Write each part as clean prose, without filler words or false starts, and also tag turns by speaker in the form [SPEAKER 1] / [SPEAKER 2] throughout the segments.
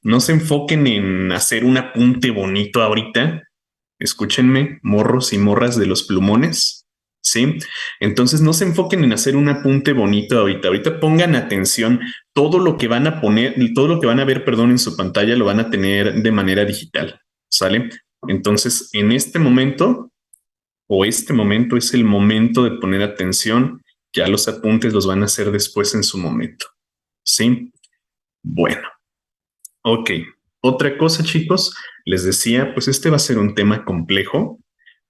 [SPEAKER 1] No se enfoquen en hacer un apunte bonito ahorita. Escúchenme, morros y morras de los plumones, ¿sí? Entonces no se enfoquen en hacer un apunte bonito ahorita. Ahorita pongan atención. Todo lo que van a poner, todo lo que van a ver, perdón, en su pantalla lo van a tener de manera digital, ¿sale? Entonces, en este momento es el momento de poner atención. Ya los apuntes los van a hacer después en su momento, ¿sí? Bueno, ok. Otra cosa, chicos, les decía, pues este va a ser un tema complejo.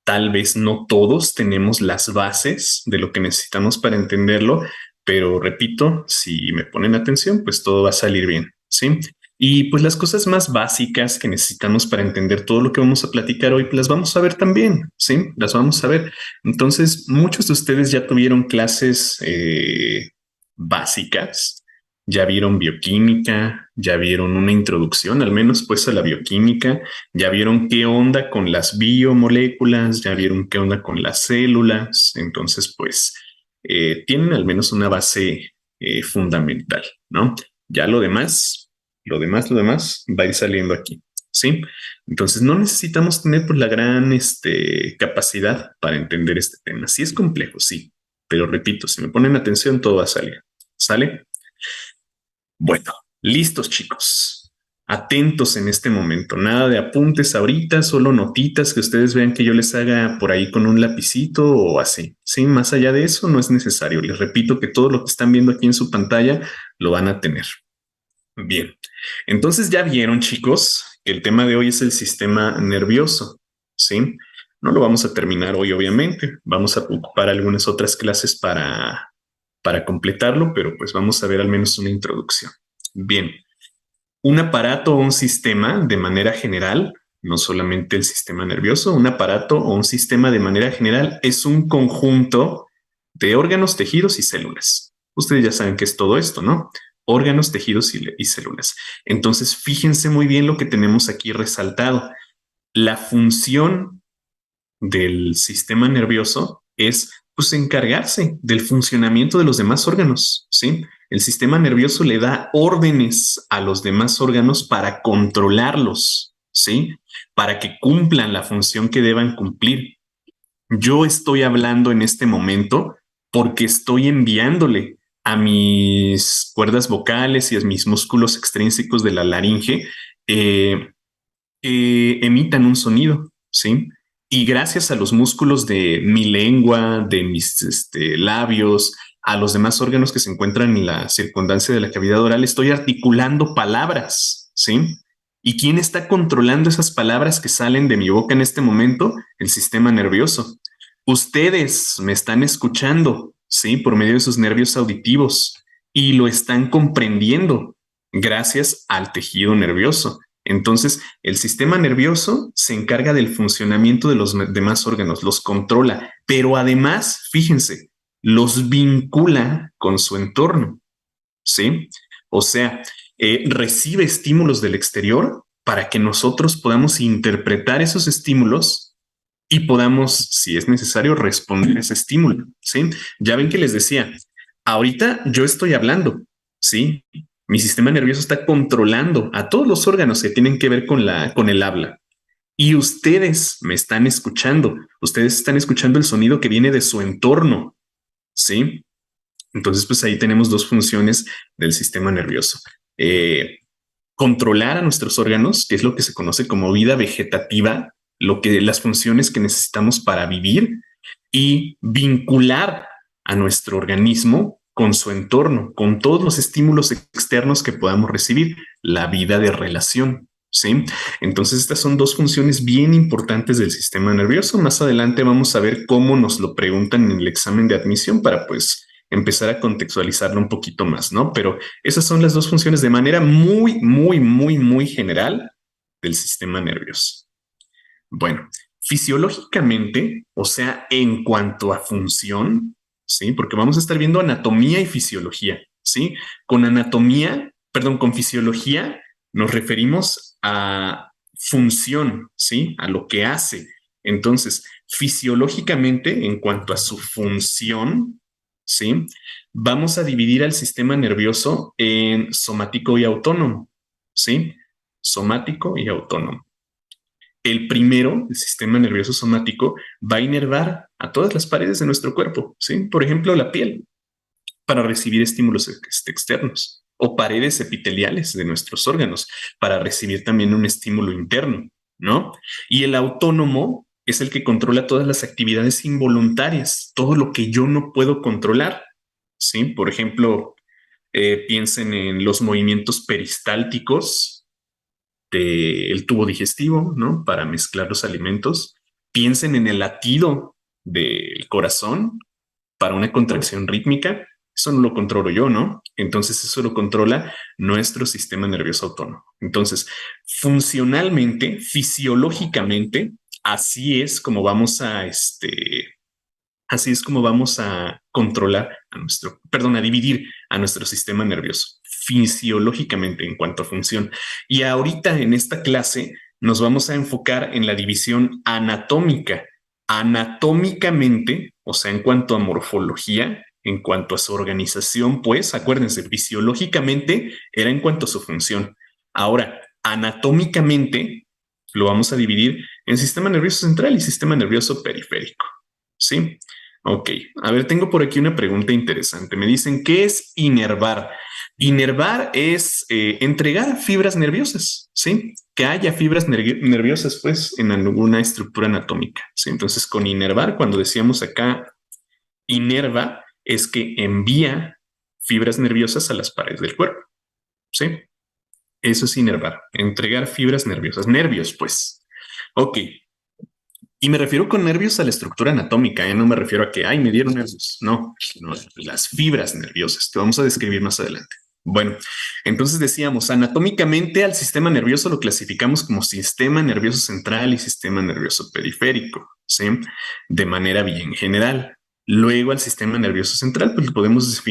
[SPEAKER 1] Tal vez no todos tenemos las bases de lo que necesitamos para entenderlo, pero repito, si me ponen atención, pues todo va a salir bien, ¿sí? Y pues las cosas más básicas que necesitamos para entender todo lo que vamos a platicar hoy, pues las vamos a ver también, ¿sí? Las vamos a ver. Entonces, muchos de ustedes ya tuvieron clases básicas, ya vieron bioquímica, ya vieron una introducción, al menos pues a la bioquímica, ya vieron qué onda con las biomoléculas, ya vieron qué onda con las células, entonces pues tienen al menos una base fundamental, ¿no? Ya lo demás va a ir saliendo aquí, ¿sí? Entonces no necesitamos tener pues la gran capacidad para entender este tema. Sí es complejo, sí, pero repito, si me ponen atención todo va a salir, ¿sale? Bueno, listos chicos. Atentos en este momento. Nada de apuntes ahorita, solo notitas que ustedes vean que yo les haga por ahí con un lapicito o así. Sí, más allá de eso no es necesario. Les repito que todo lo que están viendo aquí en su pantalla lo van a tener. Bien. Entonces ya vieron chicos que el tema de hoy es el sistema nervioso. Sí. No lo vamos a terminar hoy, obviamente. Vamos a ocupar algunas otras clases para completarlo, pero pues vamos a ver al menos una introducción. Bien, un aparato o un sistema de manera general, no solamente el sistema nervioso, un aparato o un sistema de manera general es un conjunto de órganos, tejidos y células. Ustedes ya saben qué es todo esto, ¿no? Órganos, tejidos y células. Entonces, fíjense muy bien lo que tenemos aquí resaltado. La función del sistema nervioso es pues encargarse del funcionamiento de los demás órganos, ¿sí? El sistema nervioso le da órdenes a los demás órganos para controlarlos, ¿sí? Para que cumplan la función que deban cumplir. Yo estoy hablando en este momento porque estoy enviándole a mis cuerdas vocales y a mis músculos extrínsecos de la laringe eh, emitan un sonido, ¿sí? Y gracias a los músculos de mi lengua, de mis labios, a los demás órganos que se encuentran en la circundancia de la cavidad oral, estoy articulando palabras, ¿sí? ¿Y quién está controlando esas palabras que salen de mi boca en este momento? El sistema nervioso. Ustedes me están escuchando, ¿sí? Por medio de sus nervios auditivos y lo están comprendiendo gracias al tejido nervioso. Entonces, el sistema nervioso se encarga del funcionamiento de los demás órganos, los controla, pero además, fíjense, los vincula con su entorno, ¿sí? O sea, recibe estímulos del exterior para que nosotros podamos interpretar esos estímulos y podamos, si es necesario, responder a ese estímulo, ¿sí? Ya ven que les decía, ahorita yo estoy hablando, ¿sí? Mi sistema nervioso está controlando a todos los órganos que tienen que ver con el habla. Y ustedes me están escuchando, ustedes están escuchando el sonido que viene de su entorno, ¿sí? Entonces, pues ahí tenemos dos funciones del sistema nervioso. Eh, Controlar a nuestros órganos, que es lo que se conoce como vida vegetativa, las funciones que necesitamos para vivir y vincular a nuestro organismo con su entorno, con todos los estímulos externos que podamos recibir, la vida de relación. ¿Sí? Entonces estas son dos funciones bien importantes del sistema nervioso. Más adelante vamos a ver cómo nos lo preguntan en el examen de admisión para pues empezar a contextualizarlo un poquito más, ¿no? Pero esas son las dos funciones de manera muy, muy, muy, muy general del sistema nervioso. Bueno, fisiológicamente, o sea, en cuanto a función, ¿sí? Porque vamos a estar viendo anatomía y fisiología, ¿sí? Con anatomía, perdón, con fisiología nos referimos a función, ¿sí? A lo que hace. Entonces, fisiológicamente, en cuanto a su función, ¿sí? Vamos a dividir al sistema nervioso en somático y autónomo, ¿sí? somático y autónomo. El primero, el sistema nervioso somático, va a inervar a todas las paredes de nuestro cuerpo, ¿sí? Por ejemplo, la piel, para recibir estímulos externos, o paredes epiteliales de nuestros órganos, para recibir también un estímulo interno, ¿no? Y el autónomo es el que controla todas las actividades involuntarias, todo lo que yo no puedo controlar, ¿sí? Por ejemplo, piensen en los movimientos peristálticos del tubo digestivo, ¿no? Para mezclar los alimentos. Piensen en el latido del corazón para una contracción rítmica. Eso no lo controlo yo, ¿no? Entonces eso lo controla nuestro sistema nervioso autónomo. Entonces, funcionalmente, fisiológicamente, así es como vamos a así es como vamos a controlar a nuestro, perdón, a dividir a nuestro sistema nervioso fisiológicamente en cuanto a función. Y ahorita en esta clase nos vamos a enfocar en la división anatómica. Anatómicamente, o sea, en cuanto a morfología, en cuanto a su organización, pues acuérdense, fisiológicamente era en cuanto a su función. Ahora, anatómicamente lo vamos a dividir en sistema nervioso central y sistema nervioso periférico. ¿Sí? Ok, a ver, tengo por aquí una pregunta interesante. Me dicen, ¿qué es inervar? Inervar es entregar fibras nerviosas, ¿sí? Que haya fibras nerviosas, pues, en alguna estructura anatómica, ¿sí? Entonces, con inervar, cuando decíamos acá inerva, es que envía fibras nerviosas a las paredes del cuerpo, ¿sí? Eso es inervar, entregar fibras nerviosas, nervios, pues. Ok, y me refiero con nervios a la estructura anatómica, ¿eh? No me refiero a que, ay, me dieron nervios. No, no, las fibras nerviosas que vamos a describir más adelante. Bueno, entonces decíamos, anatómicamente al sistema nervioso lo clasificamos como sistema nervioso central y sistema nervioso periférico, ¿sí? De manera bien general. Luego al sistema nervioso central, pues lo podemos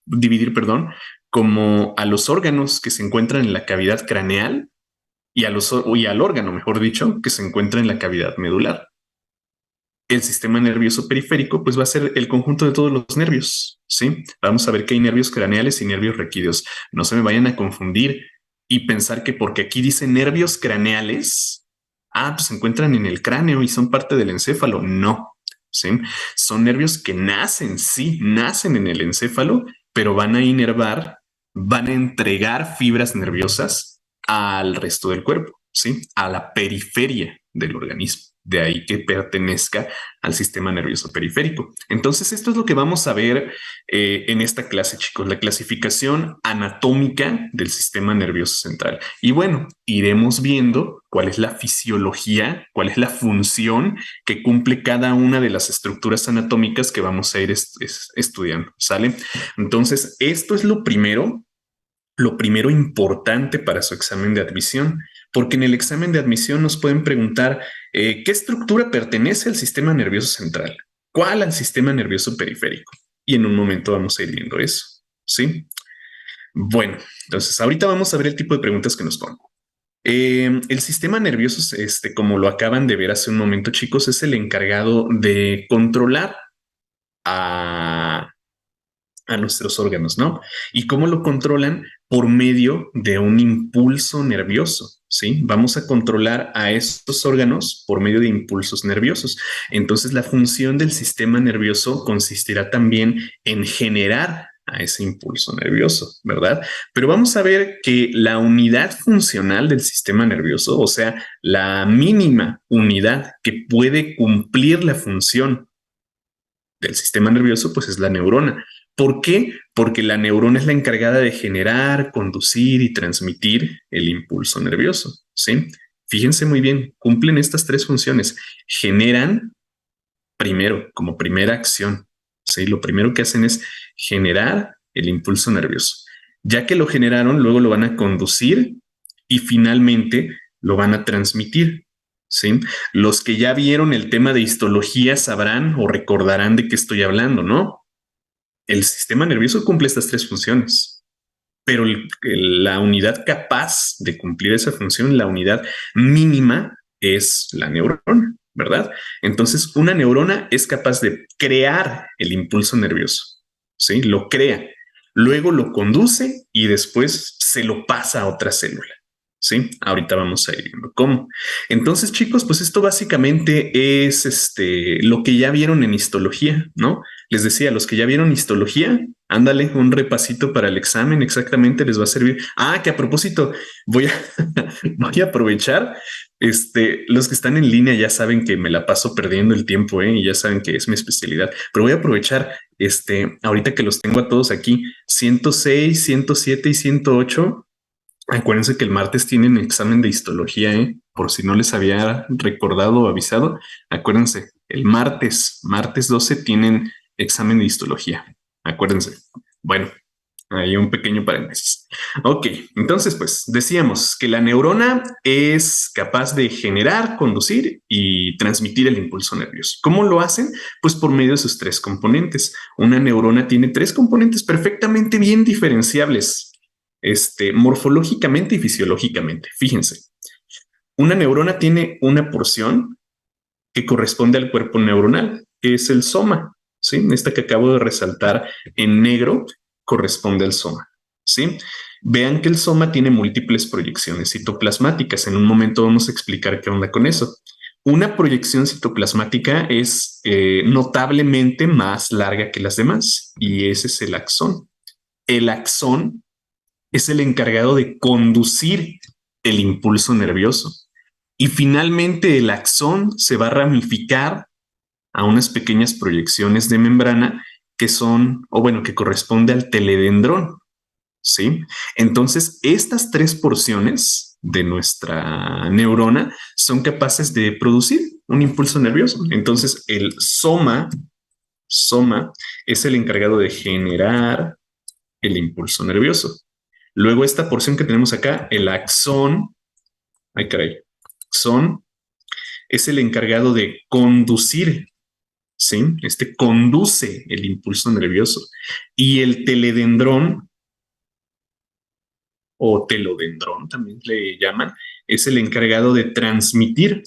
[SPEAKER 1] dividir, perdón, como a los órganos que se encuentran en la cavidad craneal y al órgano, mejor dicho, que se encuentra en la cavidad medular. El sistema nervioso periférico, pues va a ser el conjunto de todos los nervios, ¿sí? Vamos a ver que hay nervios craneales y nervios raquídeos. No se me vayan a confundir y pensar que porque aquí dice nervios craneales, pues se encuentran en el cráneo y son parte del encéfalo. No, ¿sí? Son nervios que nacen, sí, nacen en el encéfalo, pero van a inervar, van a entregar fibras nerviosas al resto del cuerpo, ¿sí? A la periferia del organismo. De ahí que pertenezca al sistema nervioso periférico. Entonces, esto es lo que vamos a ver en esta clase, chicos, la clasificación anatómica del sistema nervioso central. Y bueno, iremos viendo cuál es la fisiología, cuál es la función que cumple cada una de las estructuras anatómicas que vamos a ir estudiando, ¿sale? Entonces, esto es lo primero importante para su examen de admisión, porque en el examen de admisión nos pueden preguntar qué estructura pertenece al sistema nervioso central, cuál al sistema nervioso periférico. Y en un momento vamos a ir viendo eso, ¿sí? Bueno, entonces ahorita vamos a ver el tipo de preguntas que nos ponen. El sistema nervioso, como lo acaban de ver hace un momento, chicos, es el encargado de controlar a nuestros órganos, ¿no? ¿Y cómo lo controlan? Por medio de un impulso nervioso, ¿sí? Vamos a controlar a estos órganos por medio de impulsos nerviosos. Entonces, la función del sistema nervioso consistirá también en generar a ese impulso nervioso, ¿verdad? Pero vamos a ver que la unidad funcional del sistema nervioso, o sea, la mínima unidad que puede cumplir la función del sistema nervioso, pues es la neurona. ¿Por qué? Porque la neurona es la encargada de generar, conducir y transmitir el impulso nervioso, ¿sí? Fíjense muy bien, cumplen estas tres funciones. Generan primero, como primera acción, ¿sí? Lo primero que hacen es generar el impulso nervioso. Ya que lo generaron, luego lo van a conducir y finalmente lo van a transmitir, ¿sí? Los que ya vieron el tema de histología sabrán o recordarán de qué estoy hablando, ¿no? El sistema nervioso cumple estas tres funciones, pero la unidad capaz de cumplir esa función, la unidad mínima, es la neurona, ¿verdad? Entonces, una neurona es capaz de crear el impulso nervioso, ¿sí? Lo crea, luego lo conduce y después se lo pasa a otra célula. Sí, ahorita vamos a ir viendo cómo. Entonces, chicos, pues esto básicamente es lo que ya vieron en histología, ¿no? Les decía, los que ya vieron histología, ándale, un repasito para el examen, exactamente les va a servir. Ah, que a propósito, voy a, voy a aprovechar. Los que están en línea ya saben que me la paso perdiendo el tiempo, ¿eh? Y ya saben que es mi especialidad, pero voy a aprovechar, ahorita que los tengo a todos aquí, 106, 107 y 108. Acuérdense que el martes tienen examen de histología, ¿eh? Por si no les había recordado o avisado. Acuérdense, el martes 12 tienen examen de histología. Acuérdense. Bueno, hay un pequeño paréntesis. Ok, entonces pues decíamos que la neurona es capaz de generar, conducir y transmitir el impulso nervioso. ¿Cómo lo hacen? Pues por medio de sus tres componentes. Una neurona tiene tres componentes perfectamente bien diferenciables, morfológicamente y fisiológicamente. Fíjense, una neurona tiene una porción que corresponde al cuerpo neuronal, que es el soma. ¿Sí? Esta que acabo de resaltar en negro corresponde al soma. ¿Sí? Vean que el soma tiene múltiples proyecciones citoplasmáticas. En un momento vamos a explicar qué onda con eso. Una proyección citoplasmática es notablemente más larga que las demás y ese es el axón. El axón es el encargado de conducir el impulso nervioso. Y finalmente el axón se va a ramificar a unas pequeñas proyecciones de membrana que son, o bueno, que corresponde al teledendrón, ¿sí? Entonces, estas tres porciones de nuestra neurona son capaces de producir un impulso nervioso. Entonces, el soma es el encargado de generar el impulso nervioso. Luego, esta porción que tenemos acá, el axón, ay caray, axón es el encargado de conducir. ¿Sí? Conduce el impulso nervioso. Y el teledendrón o telodendrón también le llaman, es el encargado de transmitir.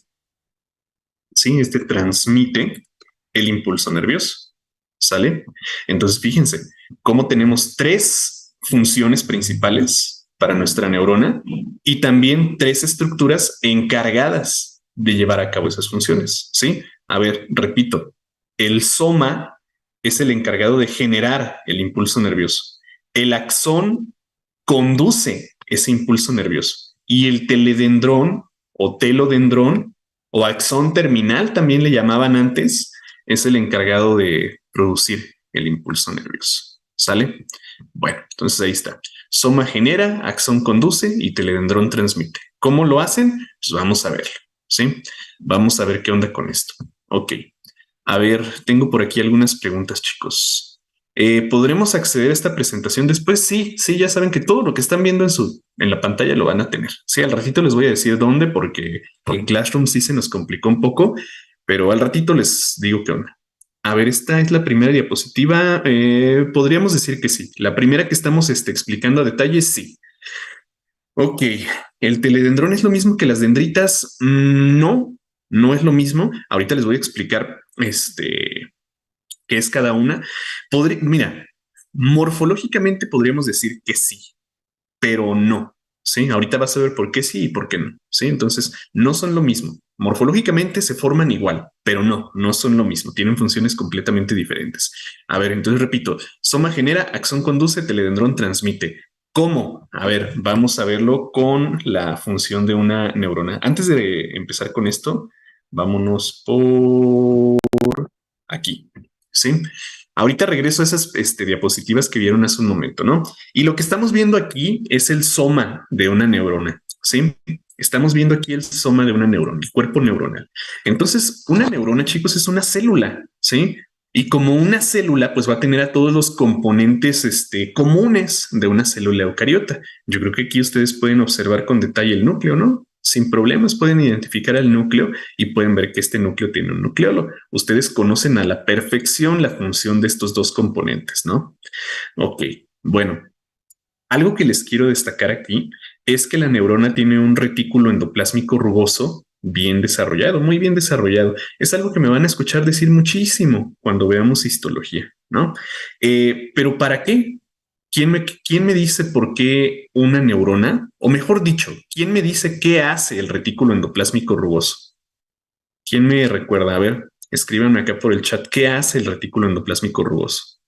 [SPEAKER 1] ¿Sí? Transmite el impulso nervioso. ¿Sale? Entonces, fíjense cómo tenemos tres funciones principales para nuestra neurona y también tres estructuras encargadas de llevar a cabo esas funciones. ¿Sí? A ver, repito, el soma es el encargado de generar el impulso nervioso. El axón conduce ese impulso nervioso y el teledendrón o telodendrón o axón terminal también le llamaban antes, es el encargado de producir el impulso nervioso. ¿Sale? Bueno, entonces ahí está. Soma genera, axón conduce y teledendrón transmite. ¿Cómo lo hacen? Pues vamos a verlo. ¿Sí? Vamos a ver qué onda con esto. Ok. A ver, tengo por aquí algunas preguntas, chicos. ¿Podremos acceder a esta presentación después? Sí, sí, ya saben que todo lo que están viendo en la pantalla lo van a tener. Sí, al ratito les voy a decir dónde, porque en Classroom sí se nos complicó un poco, pero al ratito les digo qué onda. A ver, esta es la primera diapositiva. Podríamos decir que sí. La primera que estamos explicando a detalle, sí. Ok, ¿el teledendrón es lo mismo que las dendritas? No, no es lo mismo. Ahorita les voy a explicar qué es cada una. Mira, morfológicamente podríamos decir que sí, pero no. Sí, ahorita vas a ver por qué sí y por qué no. Sí, entonces no son lo mismo. Morfológicamente se forman igual, pero no son lo mismo. Tienen funciones completamente diferentes. A ver, entonces repito: soma genera, axón conduce, teledendrón transmite. ¿Cómo? A ver, vamos a verlo con la función de una neurona. Antes de empezar con esto, vámonos por aquí. Sí. Ahorita regreso a esas diapositivas que vieron hace un momento, ¿no? Y lo que estamos viendo aquí es el soma de una neurona, ¿sí? Estamos viendo aquí el soma de una neurona, el cuerpo neuronal. Entonces, una neurona, chicos, es una célula, ¿sí? Y como una célula, pues va a tener a todos los componentes comunes de una célula eucariota. Yo creo que aquí ustedes pueden observar con detalle el núcleo, ¿no? Sin problemas pueden identificar al núcleo y pueden ver que este núcleo tiene un nucleolo. Ustedes conocen a la perfección la función de estos dos componentes, ¿no? Ok, bueno, algo que les quiero destacar aquí es que la neurona tiene un retículo endoplásmico rugoso bien desarrollado, muy bien desarrollado. Es algo que me van a escuchar decir muchísimo cuando veamos histología, ¿no? Pero ¿para qué? ¿Quién me dice por qué una neurona, o mejor dicho, quién me dice qué hace el retículo endoplásmico rugoso? ¿Quién me recuerda? A ver, escríbanme acá por el chat, ¿qué hace el retículo endoplásmico rugoso?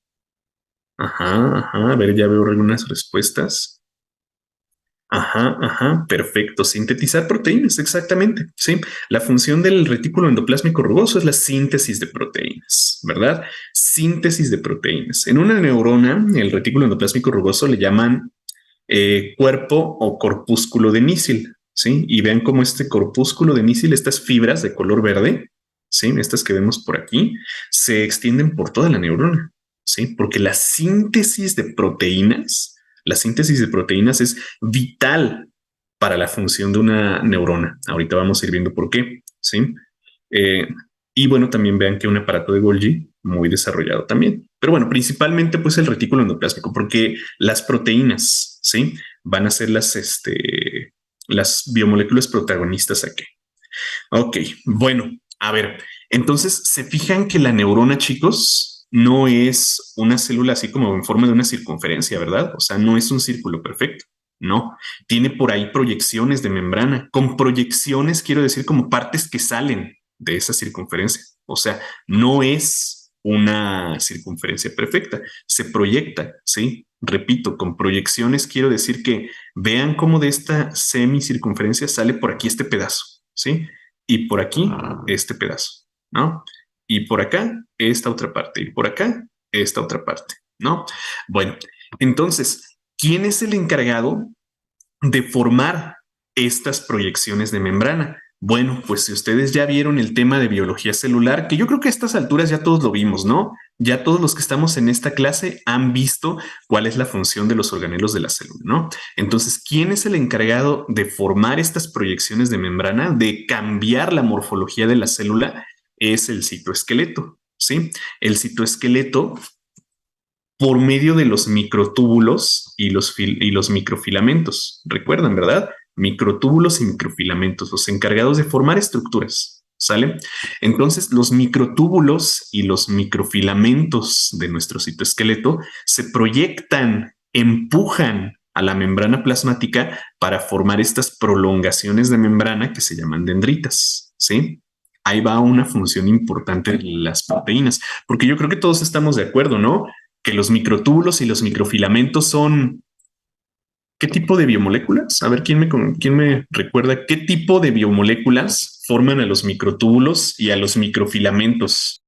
[SPEAKER 1] Ajá, ajá, a ver, ya veo algunas respuestas. Ajá, ajá, perfecto. Sintetizar proteínas, exactamente. Sí, la función del retículo endoplásmico rugoso es la síntesis de proteínas, ¿verdad? Síntesis de proteínas. En una neurona, el retículo endoplásmico rugoso le llaman cuerpo o corpúsculo de Níssil, ¿sí? Y vean cómo este corpúsculo de Níssil, estas fibras de color verde, ¿sí? Estas que vemos por aquí, se extienden por toda la neurona, ¿sí? Porque la síntesis de proteínas es vital para la función de una neurona. Ahorita vamos a ir viendo por qué, ¿sí? Eh, y bueno, también vean que un aparato de Golgi muy desarrollado también. Pero bueno, principalmente pues el retículo endoplásmico, porque las proteínas, ¿sí? Van a ser las biomoléculas protagonistas aquí. Ok, bueno, a ver, entonces se fijan que la neurona, chicos, no es una célula así como en forma de una circunferencia, ¿verdad? O sea, no es un círculo perfecto. No, tiene por ahí proyecciones de membrana. Con proyecciones quiero decir como partes que salen de esa circunferencia. O sea, no es una circunferencia perfecta. Se proyecta, ¿sí? Repito, con proyecciones quiero decir que vean cómo de esta semicircunferencia sale por aquí este pedazo, ¿sí? Y por aquí este pedazo, ¿no? Y por acá esta otra parte, y por acá esta otra parte, ¿no? Bueno, entonces, ¿quién es el encargado de formar estas proyecciones de membrana? Bueno, pues si ustedes ya vieron el tema de biología celular, que yo creo que a estas alturas ya todos lo vimos, ¿no? Ya todos los que estamos en esta clase han visto cuál es la función de los organelos de la célula, ¿no? Entonces, ¿quién es el encargado de formar estas proyecciones de membrana, de cambiar la morfología de la célula? Es el citoesqueleto, ¿sí? El citoesqueleto por medio de los microtúbulos y los microfilamentos. Recuerdan, ¿verdad? Microtúbulos y microfilamentos, los encargados de formar estructuras. ¿Sale? Entonces, los microtúbulos y los microfilamentos de nuestro citoesqueleto se proyectan, empujan a la membrana plasmática para formar estas prolongaciones de membrana que se llaman dendritas. ¿Sí? Ahí va una función importante de las proteínas, porque yo creo que todos estamos de acuerdo, ¿no? Que los microtúbulos y los microfilamentos son ¿qué tipo de biomoléculas? A ver, quién me recuerda qué tipo de biomoléculas forman a los microtúbulos y a los microfilamentos.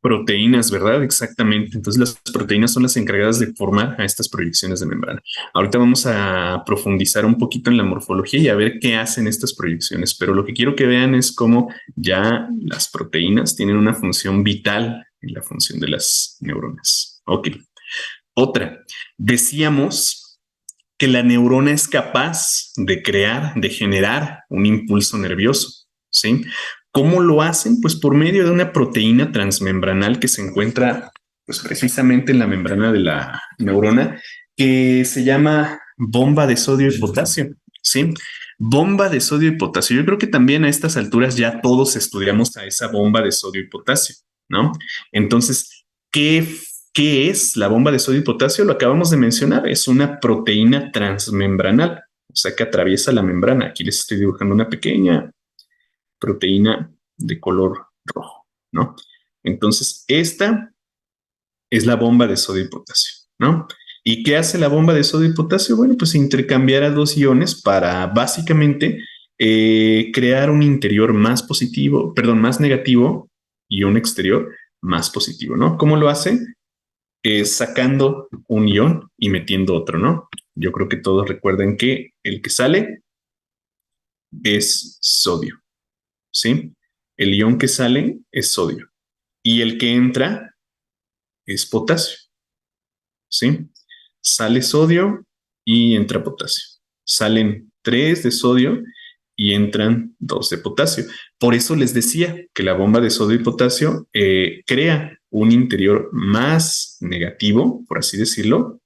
[SPEAKER 1] Proteínas, ¿verdad? Exactamente. Entonces las proteínas son las encargadas de formar a estas proyecciones de membrana. Ahorita vamos a profundizar un poquito en la morfología y a ver qué hacen estas proyecciones, pero lo que quiero que vean es cómo ya las proteínas tienen una función vital en la función de las neuronas. Ok. Otra, decíamos que la neurona es capaz de crear, de generar un impulso nervioso, ¿sí? ¿Cómo lo hacen? Pues por medio de una proteína transmembranal que se encuentra pues precisamente en la membrana de la neurona, que se llama bomba de sodio y potasio, ¿sí? Bomba de sodio y potasio. Yo creo que también a estas alturas ya todos estudiamos a esa bomba de sodio y potasio, ¿no? Entonces, ¿qué es la bomba de sodio y potasio? Lo acabamos de mencionar, es una proteína transmembranal, o sea que atraviesa la membrana. Aquí les estoy dibujando una pequeña proteína de color rojo, ¿no? Entonces, esta es la bomba de sodio y potasio, ¿no? ¿Y qué hace la bomba de sodio y potasio? Bueno, pues intercambiar a dos iones para básicamente crear un interior más positivo, perdón, más negativo y un exterior más positivo, ¿no? ¿Cómo lo hace? Sacando un ion y metiendo otro, ¿no? Yo creo que todos recuerden que el que sale es sodio, ¿sí? El ion que sale es sodio y el que entra es potasio, ¿sí? Sale sodio y entra potasio. Salen 3 de sodio y entran 2 de potasio. Por eso les decía que la bomba de sodio y potasio crea un interior más negativo, por así decirlo,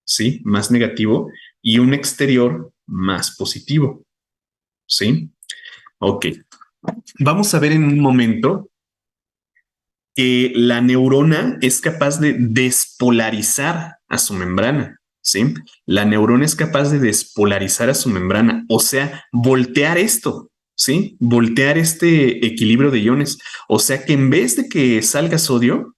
[SPEAKER 1] ¿sí? Más negativo y un exterior más positivo, ¿sí? Ok. Vamos a ver en un momento que la neurona es capaz de despolarizar a su membrana, ¿sí? La neurona es capaz de despolarizar a su membrana, o sea, voltear esto, ¿sí? Voltear este equilibrio de iones, o sea que en vez de que salga sodio,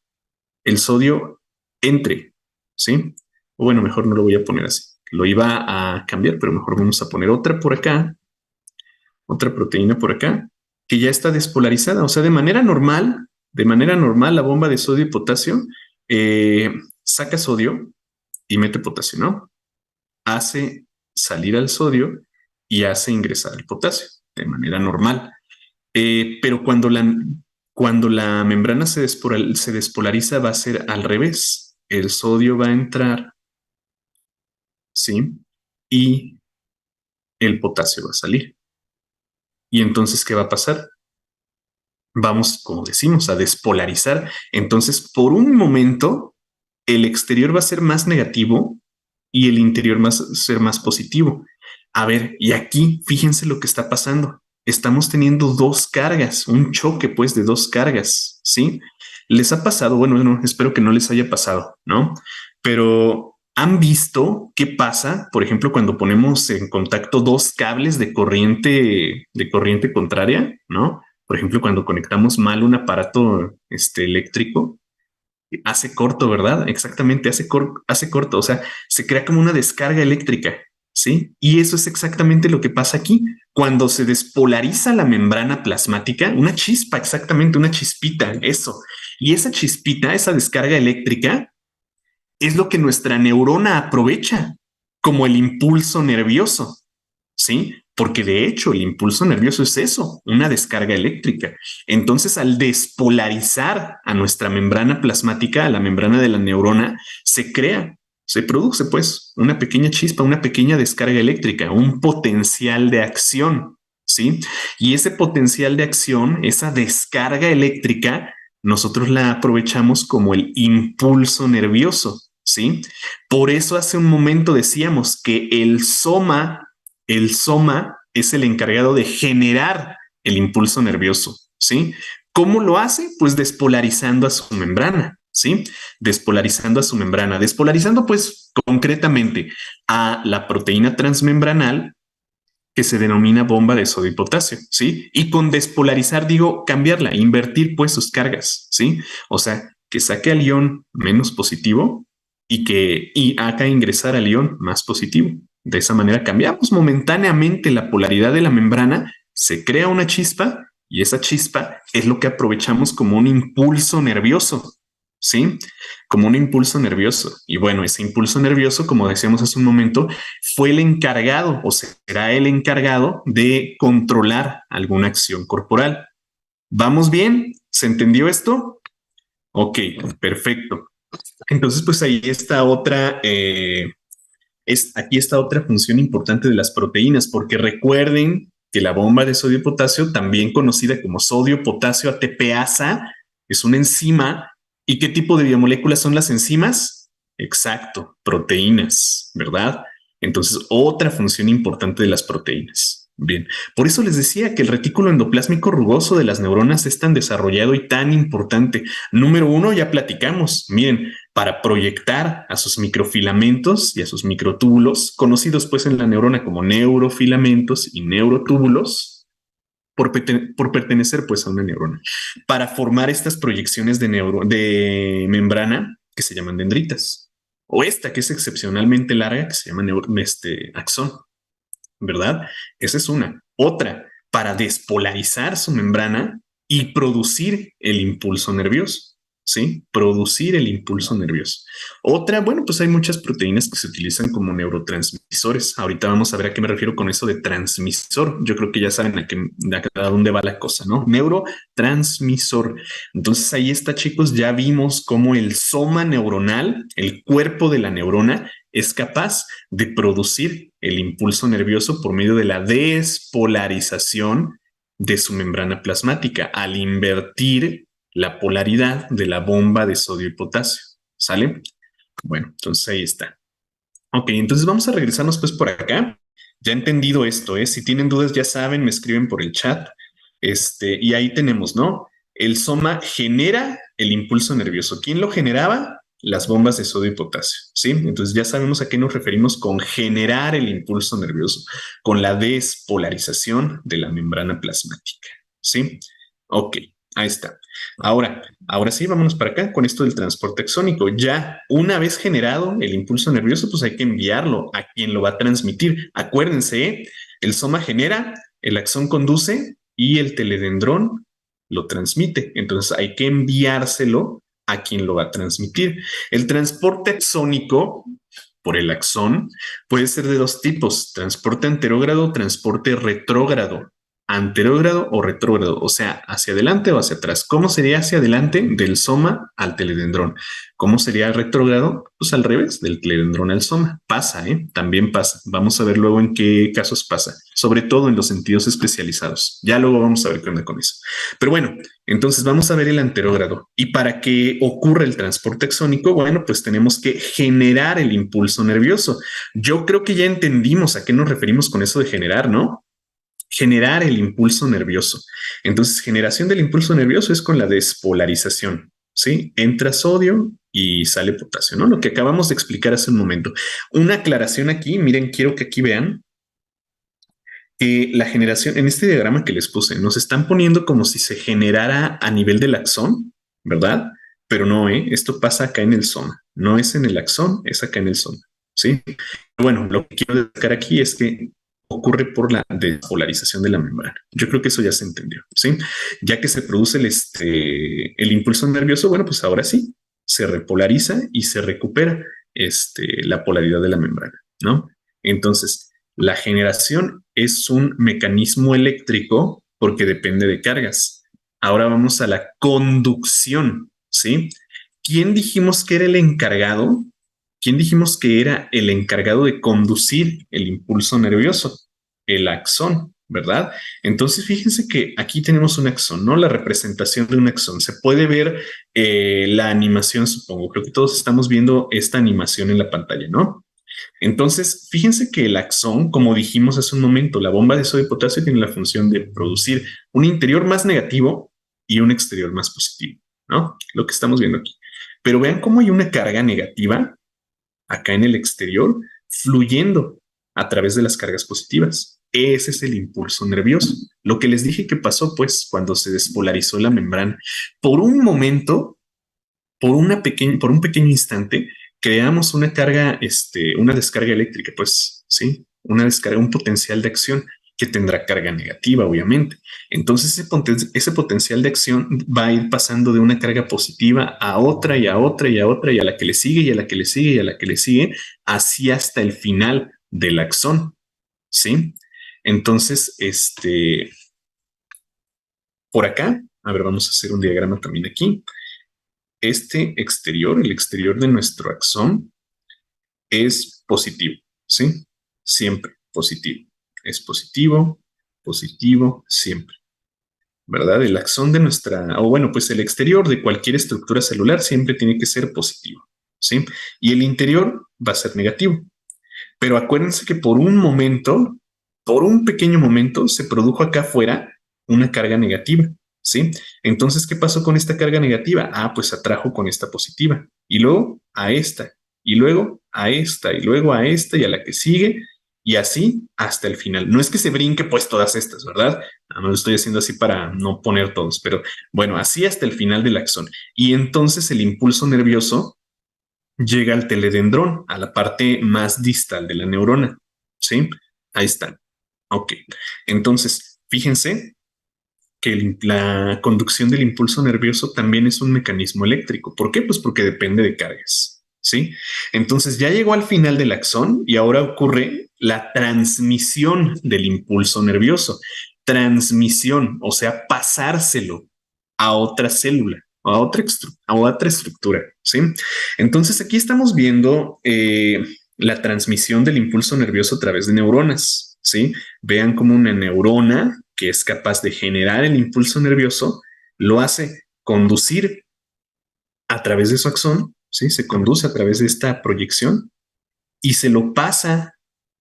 [SPEAKER 1] el sodio entre, ¿sí? O bueno, mejor no lo voy a poner así. Lo iba a cambiar, pero mejor vamos a poner otra por acá, otra proteína por acá, que ya está despolarizada. O sea, de manera normal, la bomba de sodio y potasio saca sodio y mete potasio, ¿no? Hace salir al sodio y hace ingresar el potasio de manera normal. Pero cuando la membrana se despolariza, va a ser al revés. El sodio va a entrar, ¿sí? Y el potasio va a salir. Y entonces, ¿qué va a pasar? Vamos, como decimos, a despolarizar. Entonces, por un momento, el exterior va a ser más negativo y el interior va a ser más positivo. A ver, y aquí fíjense lo que está pasando. Estamos teniendo dos cargas, un choque pues de dos cargas, ¿sí? Les ha pasado, bueno, no, espero que no les haya pasado, ¿no? Pero han visto qué pasa, por ejemplo, cuando ponemos en contacto dos cables de corriente contraria, ¿no? Por ejemplo, cuando conectamos mal un aparato eléctrico, hace corto, ¿verdad? Exactamente, hace corto, o sea, se crea como una descarga eléctrica, ¿sí? Y eso es exactamente lo que pasa aquí. Cuando se despolariza la membrana plasmática, una chispa, exactamente, una chispita, eso. Y esa chispita, esa descarga eléctrica, es lo que nuestra neurona aprovecha como el impulso nervioso, ¿sí? Porque de hecho el impulso nervioso es eso, una descarga eléctrica. Entonces, al despolarizar a nuestra membrana plasmática, a la membrana de la neurona, se produce pues una pequeña chispa, una pequeña descarga eléctrica, un potencial de acción, ¿sí? Y ese potencial de acción, esa descarga eléctrica, nosotros la aprovechamos como el impulso nervioso, ¿sí? Por eso hace un momento decíamos que el soma es el encargado de generar el impulso nervioso, ¿sí? ¿Cómo lo hace? Pues despolarizando a su membrana, ¿sí? Despolarizando a su membrana, despolarizando pues concretamente a la proteína transmembranal que se denomina bomba de sodio y potasio, ¿sí? Y con despolarizar digo cambiarla, invertir pues sus cargas, ¿sí? O sea, que saque al ion menos positivo y haga ingresar al ion más positivo. De esa manera cambiamos momentáneamente la polaridad de la membrana, se crea una chispa y esa chispa es lo que aprovechamos como un impulso nervioso, ¿sí? Como un impulso nervioso. Y bueno, ese impulso nervioso, como decíamos hace un momento, fue el encargado o será el encargado de controlar alguna acción corporal. ¿Vamos bien? ¿Se entendió esto? Ok, perfecto. Entonces, pues ahí está aquí está otra función importante de las proteínas, porque recuerden que la bomba de sodio y potasio, también conocida como sodio-potasio ATPasa, es una enzima. ¿Y qué tipo de biomoléculas son las enzimas? Exacto, proteínas, ¿verdad? Entonces, otra función importante de las proteínas. Bien, por eso les decía que el retículo endoplásmico rugoso de las neuronas es tan desarrollado y tan importante. Número uno, ya platicamos. Miren, para proyectar a sus microfilamentos y a sus microtúbulos, conocidos pues en la neurona como neurofilamentos y neurotúbulos, por pertenecer pues a una neurona, para formar estas proyecciones de membrana que se llaman dendritas, o esta que es excepcionalmente larga que se llama axón, ¿verdad? Esa es una. Otra, para despolarizar su membrana y producir el impulso nervioso, ¿sí? Producir el impulso nervioso. Otra, bueno, pues hay muchas proteínas que se utilizan como neurotransmisores. Ahorita vamos a ver a qué me refiero con eso de transmisor. Yo creo que ya saben a dónde va la cosa, ¿no? Neurotransmisor. Entonces ahí está, chicos, ya vimos cómo el soma neuronal, el cuerpo de la neurona, es capaz de producir el impulso nervioso por medio de la despolarización de su membrana plasmática al invertir la polaridad de la bomba de sodio y potasio. ¿Sale? Bueno, entonces ahí está. Ok, entonces vamos a regresarnos pues por acá. Ya he entendido esto, ¿eh? Si tienen dudas ya saben, me escriben por el chat. Y ahí tenemos, ¿no? El soma genera el impulso nervioso. ¿Quién lo generaba? Las bombas de sodio y potasio, ¿sí? Entonces ya sabemos a qué nos referimos con generar el impulso nervioso, con la despolarización de la membrana plasmática, ¿sí? Ok, ahí está. Ahora sí, vámonos para acá con esto del transporte axónico. Ya una vez generado el impulso nervioso, pues hay que enviarlo a quien lo va a transmitir. Acuérdense, ¿eh? El soma genera, el axón conduce y el teledendrón lo transmite. Entonces hay que enviárselo a quien lo va a transmitir. El transporte axónico por el axón puede ser de dos tipos: transporte anterógrado, transporte retrógrado. Anterógrado o retrógrado, o sea, hacia adelante o hacia atrás. ¿Cómo sería hacia adelante? Del soma al teledendrón. ¿Cómo sería retrógrado? Pues al revés, del teledendrón al soma. Pasa, ¿eh? También pasa. Vamos a ver luego en qué casos pasa, sobre todo en los sentidos especializados. Ya luego vamos a ver qué onda con eso. Pero bueno, entonces vamos a ver el anterógrado. Y para que ocurra el transporte axónico, bueno, pues tenemos que generar el impulso nervioso. Yo creo que ya entendimos a qué nos referimos con eso de generar, ¿no? Generar el impulso nervioso. Entonces, generación del impulso nervioso es con la despolarización, ¿sí? Entra sodio y sale potasio, ¿no? Lo que acabamos de explicar hace un momento. Una aclaración aquí, miren, quiero que aquí vean que la generación, en este diagrama que les puse, nos están poniendo como si se generara a nivel del axón, ¿verdad? Pero no, ¿eh? Esto pasa acá en el soma. No es en el axón, es acá en el soma, ¿sí? Bueno, lo que quiero destacar aquí es que ocurre por la despolarización de la membrana. Yo creo que eso ya se entendió, ¿sí? Ya que se produce el impulso nervioso, bueno, pues ahora sí, se repolariza y se recupera la polaridad de la membrana, ¿no? Entonces, la generación es un mecanismo eléctrico porque depende de cargas. Ahora vamos a la conducción, ¿sí? ¿Quién dijimos que era el encargado? ¿Quién dijimos que era el encargado de conducir el impulso nervioso? El axón, ¿verdad? Entonces, fíjense que aquí tenemos un axón, ¿no? La representación de un axón. Se puede ver la animación, supongo. Creo que todos estamos viendo esta animación en la pantalla, ¿no? Entonces, fíjense que el axón, como dijimos hace un momento, la bomba de sodio y potasio tiene la función de producir un interior más negativo y un exterior más positivo, ¿no? Lo que estamos viendo aquí. Pero vean cómo hay una carga negativa acá en el exterior fluyendo a través de las cargas positivas. Ese es el impulso nervioso. Lo que les dije que pasó, pues, cuando se despolarizó la membrana. Por un momento, por un pequeño instante, creamos una carga, una descarga eléctrica, pues, sí, una descarga, un potencial de acción que tendrá carga negativa, obviamente. Entonces, ese potencial de acción va a ir pasando de una carga positiva a otra y a otra y a otra y a la que le sigue y a la que le sigue y a la que le sigue, así hasta el final del axón, ¿sí? Entonces, por acá, a ver, vamos a hacer un diagrama también aquí. Este exterior, el exterior de nuestro axón, es positivo, ¿sí? Siempre positivo. Es positivo, positivo, siempre, ¿verdad? El axón de nuestra, o bueno, pues el exterior de cualquier estructura celular siempre tiene que ser positivo, ¿sí? Y el interior va a ser negativo. Pero acuérdense que por un momento, por un pequeño momento, se produjo acá afuera una carga negativa, ¿sí? Entonces, ¿qué pasó con esta carga negativa? Ah, pues atrajo con esta positiva, y luego a esta, y luego a esta, y luego a esta, y a la que sigue, y así hasta el final. No es que se brinque pues todas estas, ¿verdad? No lo estoy haciendo así para no poner todos, pero bueno, así hasta el final del axón. Y entonces el impulso nervioso llega al teledendrón, a la parte más distal de la neurona. ¿Sí? Ahí está. Ok. Entonces, fíjense que la conducción del impulso nervioso también es un mecanismo eléctrico. ¿Por qué? Pues porque depende de cargas. ¿Sí? Entonces ya llegó al final del axón y ahora ocurre la transmisión del impulso nervioso. Transmisión, o sea, pasárselo a otra célula, a otra estructura, ¿sí? Entonces aquí estamos viendo la transmisión del impulso nervioso a través de neuronas, ¿sí? Vean cómo una neurona que es capaz de generar el impulso nervioso lo hace conducir a través de su axón, ¿sí? Se conduce a través de esta proyección y se lo pasa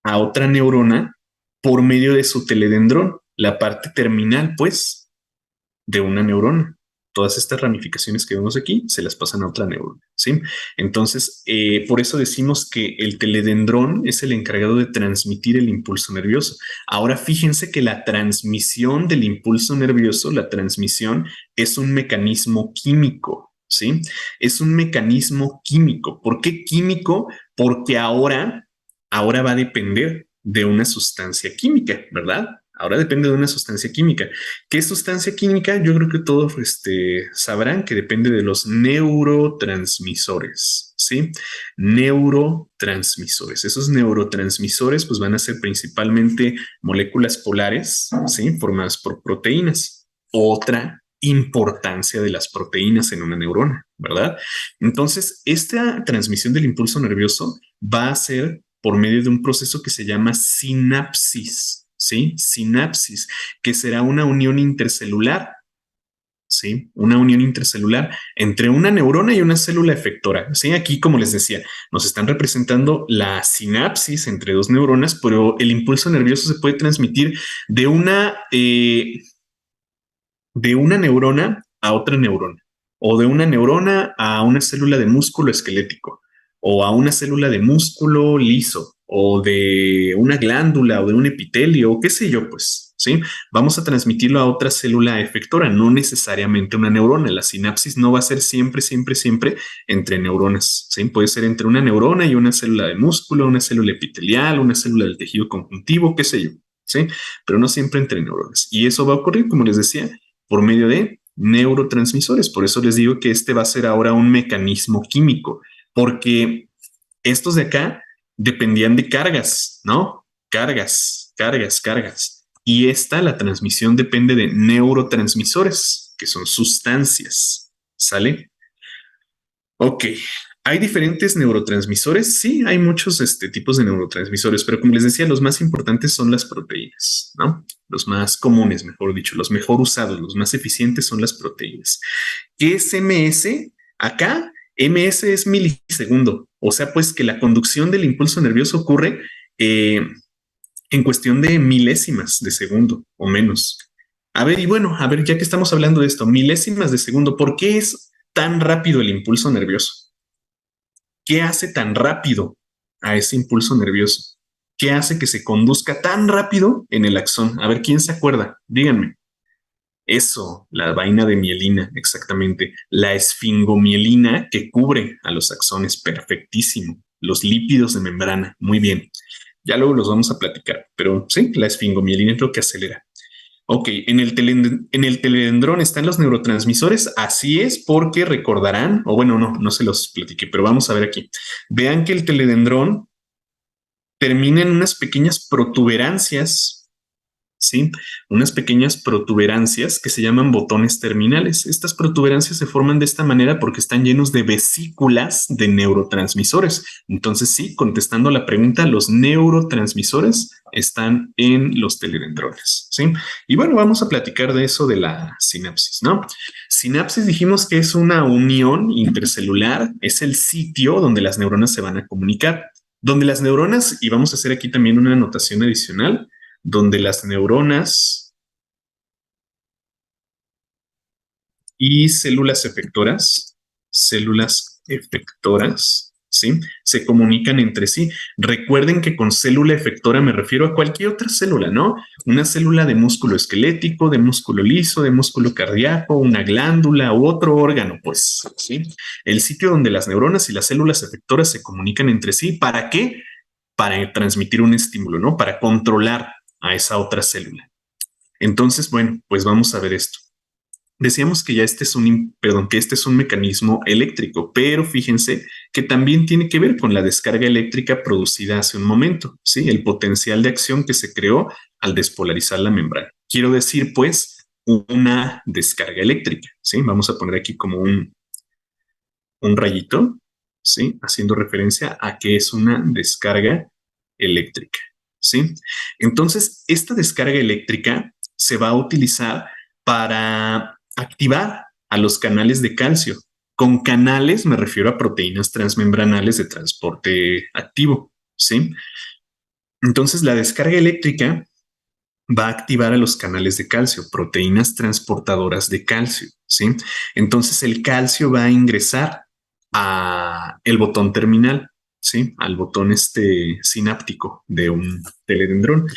[SPEAKER 1] a otra neurona por medio de su teledendrón, la parte terminal, pues, de una neurona. Todas estas ramificaciones que vemos aquí se las pasan a otra neurona, ¿sí? Entonces, por eso decimos que el teledendrón es el encargado de transmitir el impulso nervioso. Ahora, fíjense que la transmisión del impulso nervioso, la transmisión es un mecanismo químico, ¿sí? Es un mecanismo químico. ¿Por qué químico? Porque ahora va a depender de una sustancia química, ¿verdad? Ahora depende de una sustancia química. ¿Qué sustancia química? Yo creo que todos sabrán que depende de los neurotransmisores, ¿sí? Neurotransmisores. Esos neurotransmisores pues van a ser principalmente moléculas polares, ¿sí? Formadas por proteínas. Otra importancia de las proteínas en una neurona, ¿verdad? Entonces, esta transmisión del impulso nervioso va a ser por medio de un proceso que se llama sinapsis, ¿sí? Sinapsis, que será una unión intercelular, ¿sí? Una unión intercelular entre una neurona y una célula efectora, ¿sí? Aquí, como les decía, nos están representando la sinapsis entre dos neuronas, pero el impulso nervioso se puede transmitir de una neurona a otra neurona, o de una neurona a una célula de músculo esquelético, o a una célula de músculo liso, o de una glándula, o de un epitelio, o qué sé yo, pues, ¿sí? Vamos a transmitirlo a otra célula efectora, no necesariamente una neurona. La sinapsis no va a ser siempre, siempre, siempre entre neuronas, ¿sí? Puede ser entre una neurona y una célula de músculo, una célula epitelial, una célula del tejido conjuntivo, qué sé yo, ¿sí? Pero no siempre entre neuronas. Y eso va a ocurrir, como les decía, por medio de neurotransmisores. Por eso les digo que este va a ser ahora un mecanismo químico, porque estos de acá dependían de cargas, ¿no? Cargas, cargas, cargas. Y la transmisión depende de neurotransmisores, que son sustancias. ¿Sale? Ok, hay diferentes neurotransmisores. Sí, hay muchos tipos de neurotransmisores, pero como les decía, los más importantes son las proteínas, ¿no? Los más comunes, mejor dicho, los mejor usados, los más eficientes son las proteínas. ¿Qué es MS? Acá, MS es milisegundo. O sea, pues que la conducción del impulso nervioso ocurre en cuestión de milésimas de segundo o menos. A ver, y bueno, a ver, ya que estamos hablando de esto, milésimas de segundo, ¿por qué es tan rápido el impulso nervioso? ¿Qué hace tan rápido a ese impulso nervioso? ¿Qué hace que se conduzca tan rápido en el axón? A ver, ¿quién se acuerda? Díganme. Eso, la vaina de mielina, exactamente. La esfingomielina que cubre a los axones, perfectísimo. Los lípidos de membrana, muy bien. Ya luego los vamos a platicar, pero sí, la esfingomielina es lo que acelera. Ok, en el teledendrón están los neurotransmisores, así es porque recordarán, o bueno, no se los platiqué, pero vamos a ver aquí. Vean que el teledendrón termina en unas pequeñas protuberancias, ¿sí? Unas pequeñas protuberancias que se llaman botones terminales. Estas protuberancias se forman de esta manera porque están llenos de vesículas de neurotransmisores. Entonces, sí, contestando la pregunta, los neurotransmisores están en los teledendrones, ¿sí? Y bueno, vamos a platicar de eso de la sinapsis, ¿no? Sinapsis dijimos que es una unión intercelular, es el sitio donde las neuronas se van a comunicar. Donde las neuronas, y vamos a hacer aquí también una anotación adicional, donde las neuronas y células efectoras, ¿sí? Se comunican entre sí. Recuerden que con célula efectora me refiero a cualquier otra célula, ¿no? Una célula de músculo esquelético, de músculo liso, de músculo cardíaco, una glándula u otro órgano, pues, ¿sí? El sitio donde las neuronas y las células efectoras se comunican entre sí. ¿Para qué? Para transmitir un estímulo, ¿no? Para controlar a esa otra célula. Entonces, bueno, pues vamos a ver esto. Decíamos que ya que este es un mecanismo eléctrico, pero fíjense que también tiene que ver con la descarga eléctrica producida hace un momento, ¿sí? El potencial de acción que se creó al despolarizar la membrana. Quiero decir, pues, una descarga eléctrica, ¿sí? Vamos a poner aquí como un rayito, ¿sí? Haciendo referencia a que es una descarga eléctrica, ¿sí? Entonces, esta descarga eléctrica se va a utilizar para activar a los canales de calcio. Con canales me refiero a proteínas transmembranales de transporte activo, ¿sí? Entonces, la descarga eléctrica va a activar a los canales de calcio, proteínas transportadoras de calcio, ¿sí? Entonces el calcio va a ingresar a el botón terminal, ¿sí? Al botón sináptico de un teledendrón.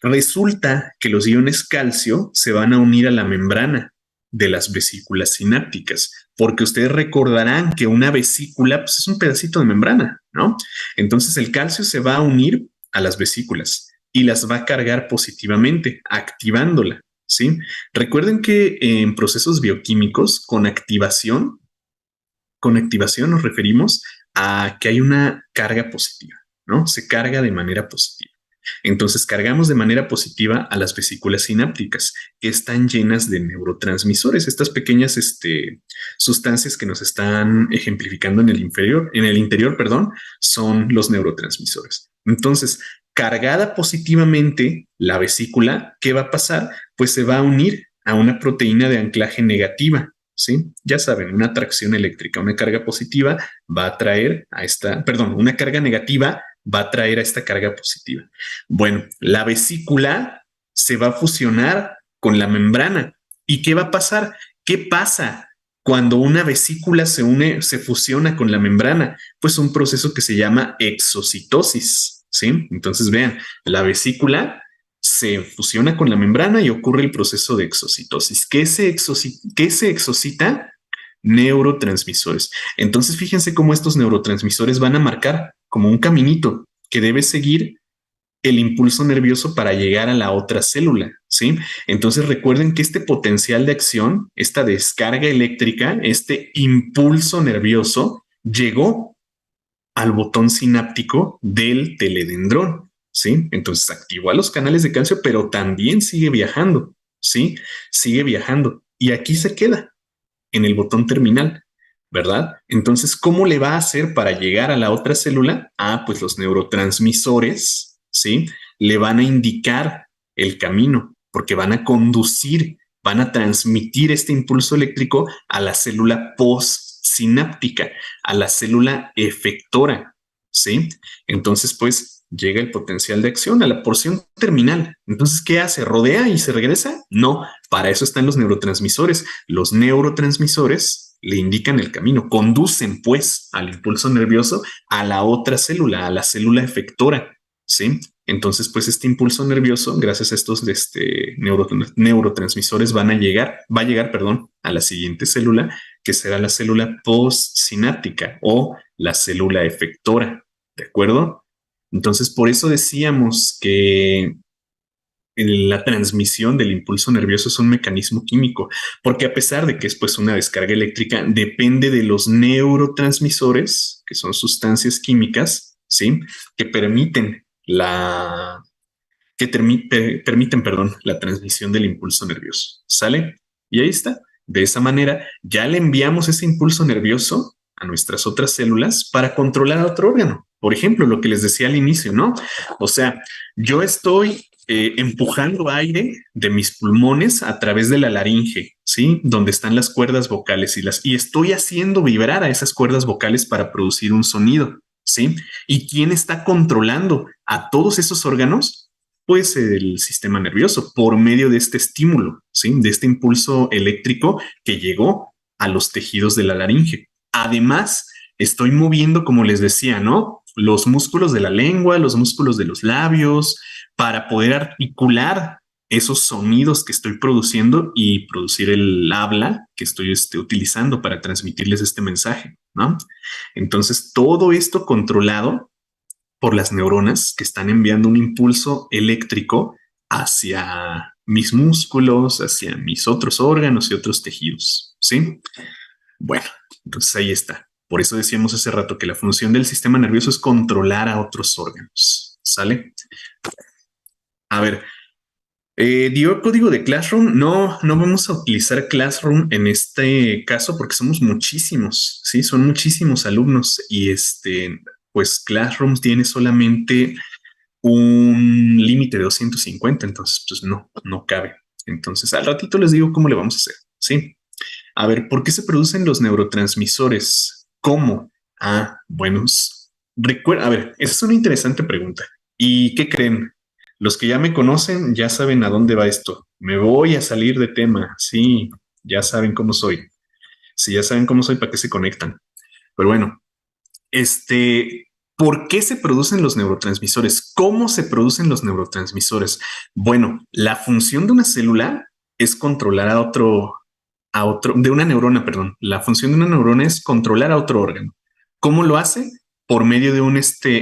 [SPEAKER 1] Resulta que los iones calcio se van a unir a la membrana de las vesículas sinápticas, porque ustedes recordarán que una vesícula pues, es un pedacito de membrana, ¿no? Entonces el calcio se va a unir a las vesículas y las va a cargar positivamente, activándola, ¿sí? Recuerden que en procesos bioquímicos con activación nos referimos a que hay una carga positiva, ¿no? Se carga de manera positiva. Entonces cargamos de manera positiva a las vesículas sinápticas, que están llenas de neurotransmisores, estas pequeñas sustancias que nos están ejemplificando en el interior, perdón, son los neurotransmisores. Entonces, cargada positivamente la vesícula, ¿qué va a pasar? Pues se va a unir a una proteína de anclaje negativa, ¿sí? Ya saben, una atracción eléctrica, una carga positiva va a traer a esta, perdón, una carga negativa va a traer a esta carga positiva. Bueno, la vesícula se va a fusionar con la membrana. ¿Y qué va a pasar? ¿Qué pasa cuando una vesícula se fusiona con la membrana? Pues un proceso que se llama exocitosis, ¿sí? Entonces vean, la vesícula se fusiona con la membrana y ocurre el proceso de exocitosis. ¿Qué se excocita? Neurotransmisores. Entonces, fíjense cómo estos neurotransmisores van a marcar como un caminito que debe seguir el impulso nervioso para llegar a la otra célula, ¿sí? Entonces recuerden que este potencial de acción, esta descarga eléctrica, este impulso nervioso, llegó al botón sináptico del teledendrón, ¿sí? Entonces activó a los canales de calcio, pero también sigue viajando, ¿sí? Sigue viajando y aquí se queda en el botón terminal, ¿verdad? Entonces, ¿cómo le va a hacer para llegar a la otra célula? Ah, pues los neurotransmisores, ¿sí? Le van a indicar el camino, porque van a conducir, van a transmitir este impulso eléctrico a la célula postsináptica, a la célula efectora, ¿sí? Entonces, pues llega el potencial de acción a la porción terminal. Entonces, ¿qué hace? ¿Rodea y se regresa? No, para eso están los neurotransmisores. Los neurotransmisores le indican el camino, conducen pues al impulso nervioso a la otra célula, a la célula efectora, ¿sí? Entonces, pues este impulso nervioso, gracias a estos neurotransmisores, va a llegar, perdón, a la siguiente célula, que será la célula postsináptica o la célula efectora, ¿de acuerdo? Entonces, por eso decíamos que la transmisión del impulso nervioso es un mecanismo químico, porque a pesar de que es pues una descarga eléctrica, depende de los neurotransmisores, que son sustancias químicas, ¿sí? Que permiten permiten, perdón, la transmisión del impulso nervioso. ¿Sale? Y ahí está. De esa manera, ya le enviamos ese impulso nervioso a nuestras otras células para controlar a otro órgano. Por ejemplo, lo que les decía al inicio, ¿no? O sea, yo estoy empujando aire de mis pulmones a través de la laringe, ¿sí? Donde están las cuerdas vocales y estoy haciendo vibrar a esas cuerdas vocales para producir un sonido, ¿sí? ¿Y quién está controlando a todos esos órganos? Pues el sistema nervioso por medio de este estímulo, ¿sí? De este impulso eléctrico que llegó a los tejidos de la laringe. Además, estoy moviendo, como les decía, ¿no? Los músculos de la lengua, los músculos de los labios, para poder articular esos sonidos que estoy produciendo y producir el habla que estoy utilizando para transmitirles este mensaje, ¿no? Entonces, todo esto controlado por las neuronas que están enviando un impulso eléctrico hacia mis músculos, hacia mis otros órganos y otros tejidos, ¿sí? Bueno, entonces ahí está. Por eso decíamos hace rato que la función del sistema nervioso es controlar a otros órganos, ¿sale? A ver, dio código de Classroom. No, no vamos a utilizar Classroom en este caso porque somos muchísimos, sí, son muchísimos alumnos y pues Classroom tiene solamente un límite de 250, entonces pues no cabe. Entonces al ratito les digo cómo le vamos a hacer, sí. A ver, ¿por qué se producen los neurotransmisores? ¿Cómo? Ah, bueno, recuerda, a ver, esa es una interesante pregunta. ¿Y qué creen? Los que ya me conocen ya saben a dónde va esto. Me voy a salir de tema. Sí, ya saben cómo soy. Si ya saben cómo soy, ¿para qué se conectan? Pero bueno, este, ¿por qué se producen los neurotransmisores? ¿Cómo se producen los neurotransmisores? Bueno, la función de una célula es controlar de una neurona, perdón. La función de una neurona es controlar a otro órgano. ¿Cómo lo hace? Por medio de un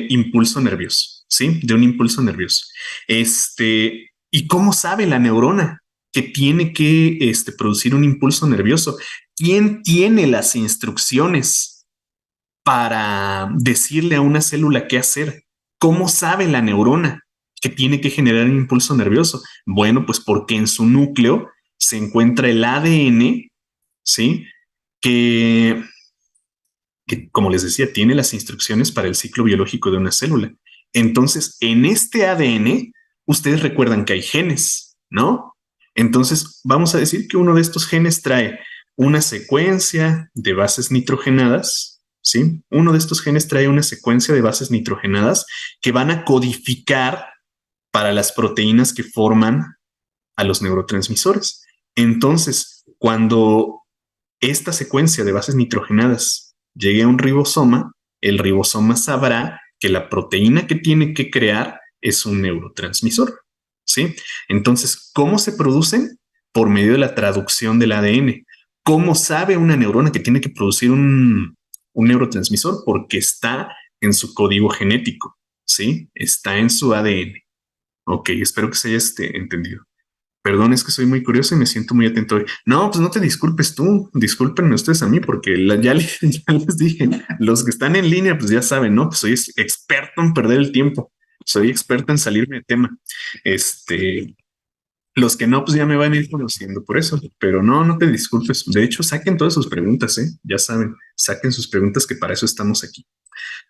[SPEAKER 1] impulso nervioso, ¿sí? De un impulso nervioso. ¿Y cómo sabe la neurona que tiene que producir un impulso nervioso? ¿Quién tiene las instrucciones para decirle a una célula qué hacer? ¿Cómo sabe la neurona que tiene que generar un impulso nervioso? Bueno, pues porque en su núcleo se encuentra el ADN, ¿sí? Que, que, como les decía, tiene las instrucciones para el ciclo biológico de una célula. Entonces, en este ADN, ustedes recuerdan que hay genes, ¿no? Entonces, vamos a decir que uno de estos genes trae una secuencia de bases nitrogenadas, ¿sí? Uno de estos genes trae una secuencia de bases nitrogenadas que van a codificar para las proteínas que forman a los neurotransmisores. Entonces, cuando esta secuencia de bases nitrogenadas llegue a un ribosoma, el ribosoma sabrá que la proteína que tiene que crear es un neurotransmisor. ¿Sí? Entonces, ¿cómo se producen? Por medio de la traducción del ADN. ¿Cómo sabe una neurona que tiene que producir un neurotransmisor? Porque está en su código genético, ¿sí? Está en su ADN. Ok, espero que se haya entendido. Perdón, es que soy muy curioso y me siento muy atento hoy. No, pues no te disculpes tú, discúlpenme ustedes a mí, porque ya les dije, los que están en línea, pues ya saben, ¿no? Pues soy experto en perder el tiempo, soy experto en salirme de tema. Este, los que no, pues ya me van a ir conociendo por eso, pero no, no te disculpes. De hecho, saquen todas sus preguntas, ¿eh? Ya saben, saquen sus preguntas que para eso estamos aquí.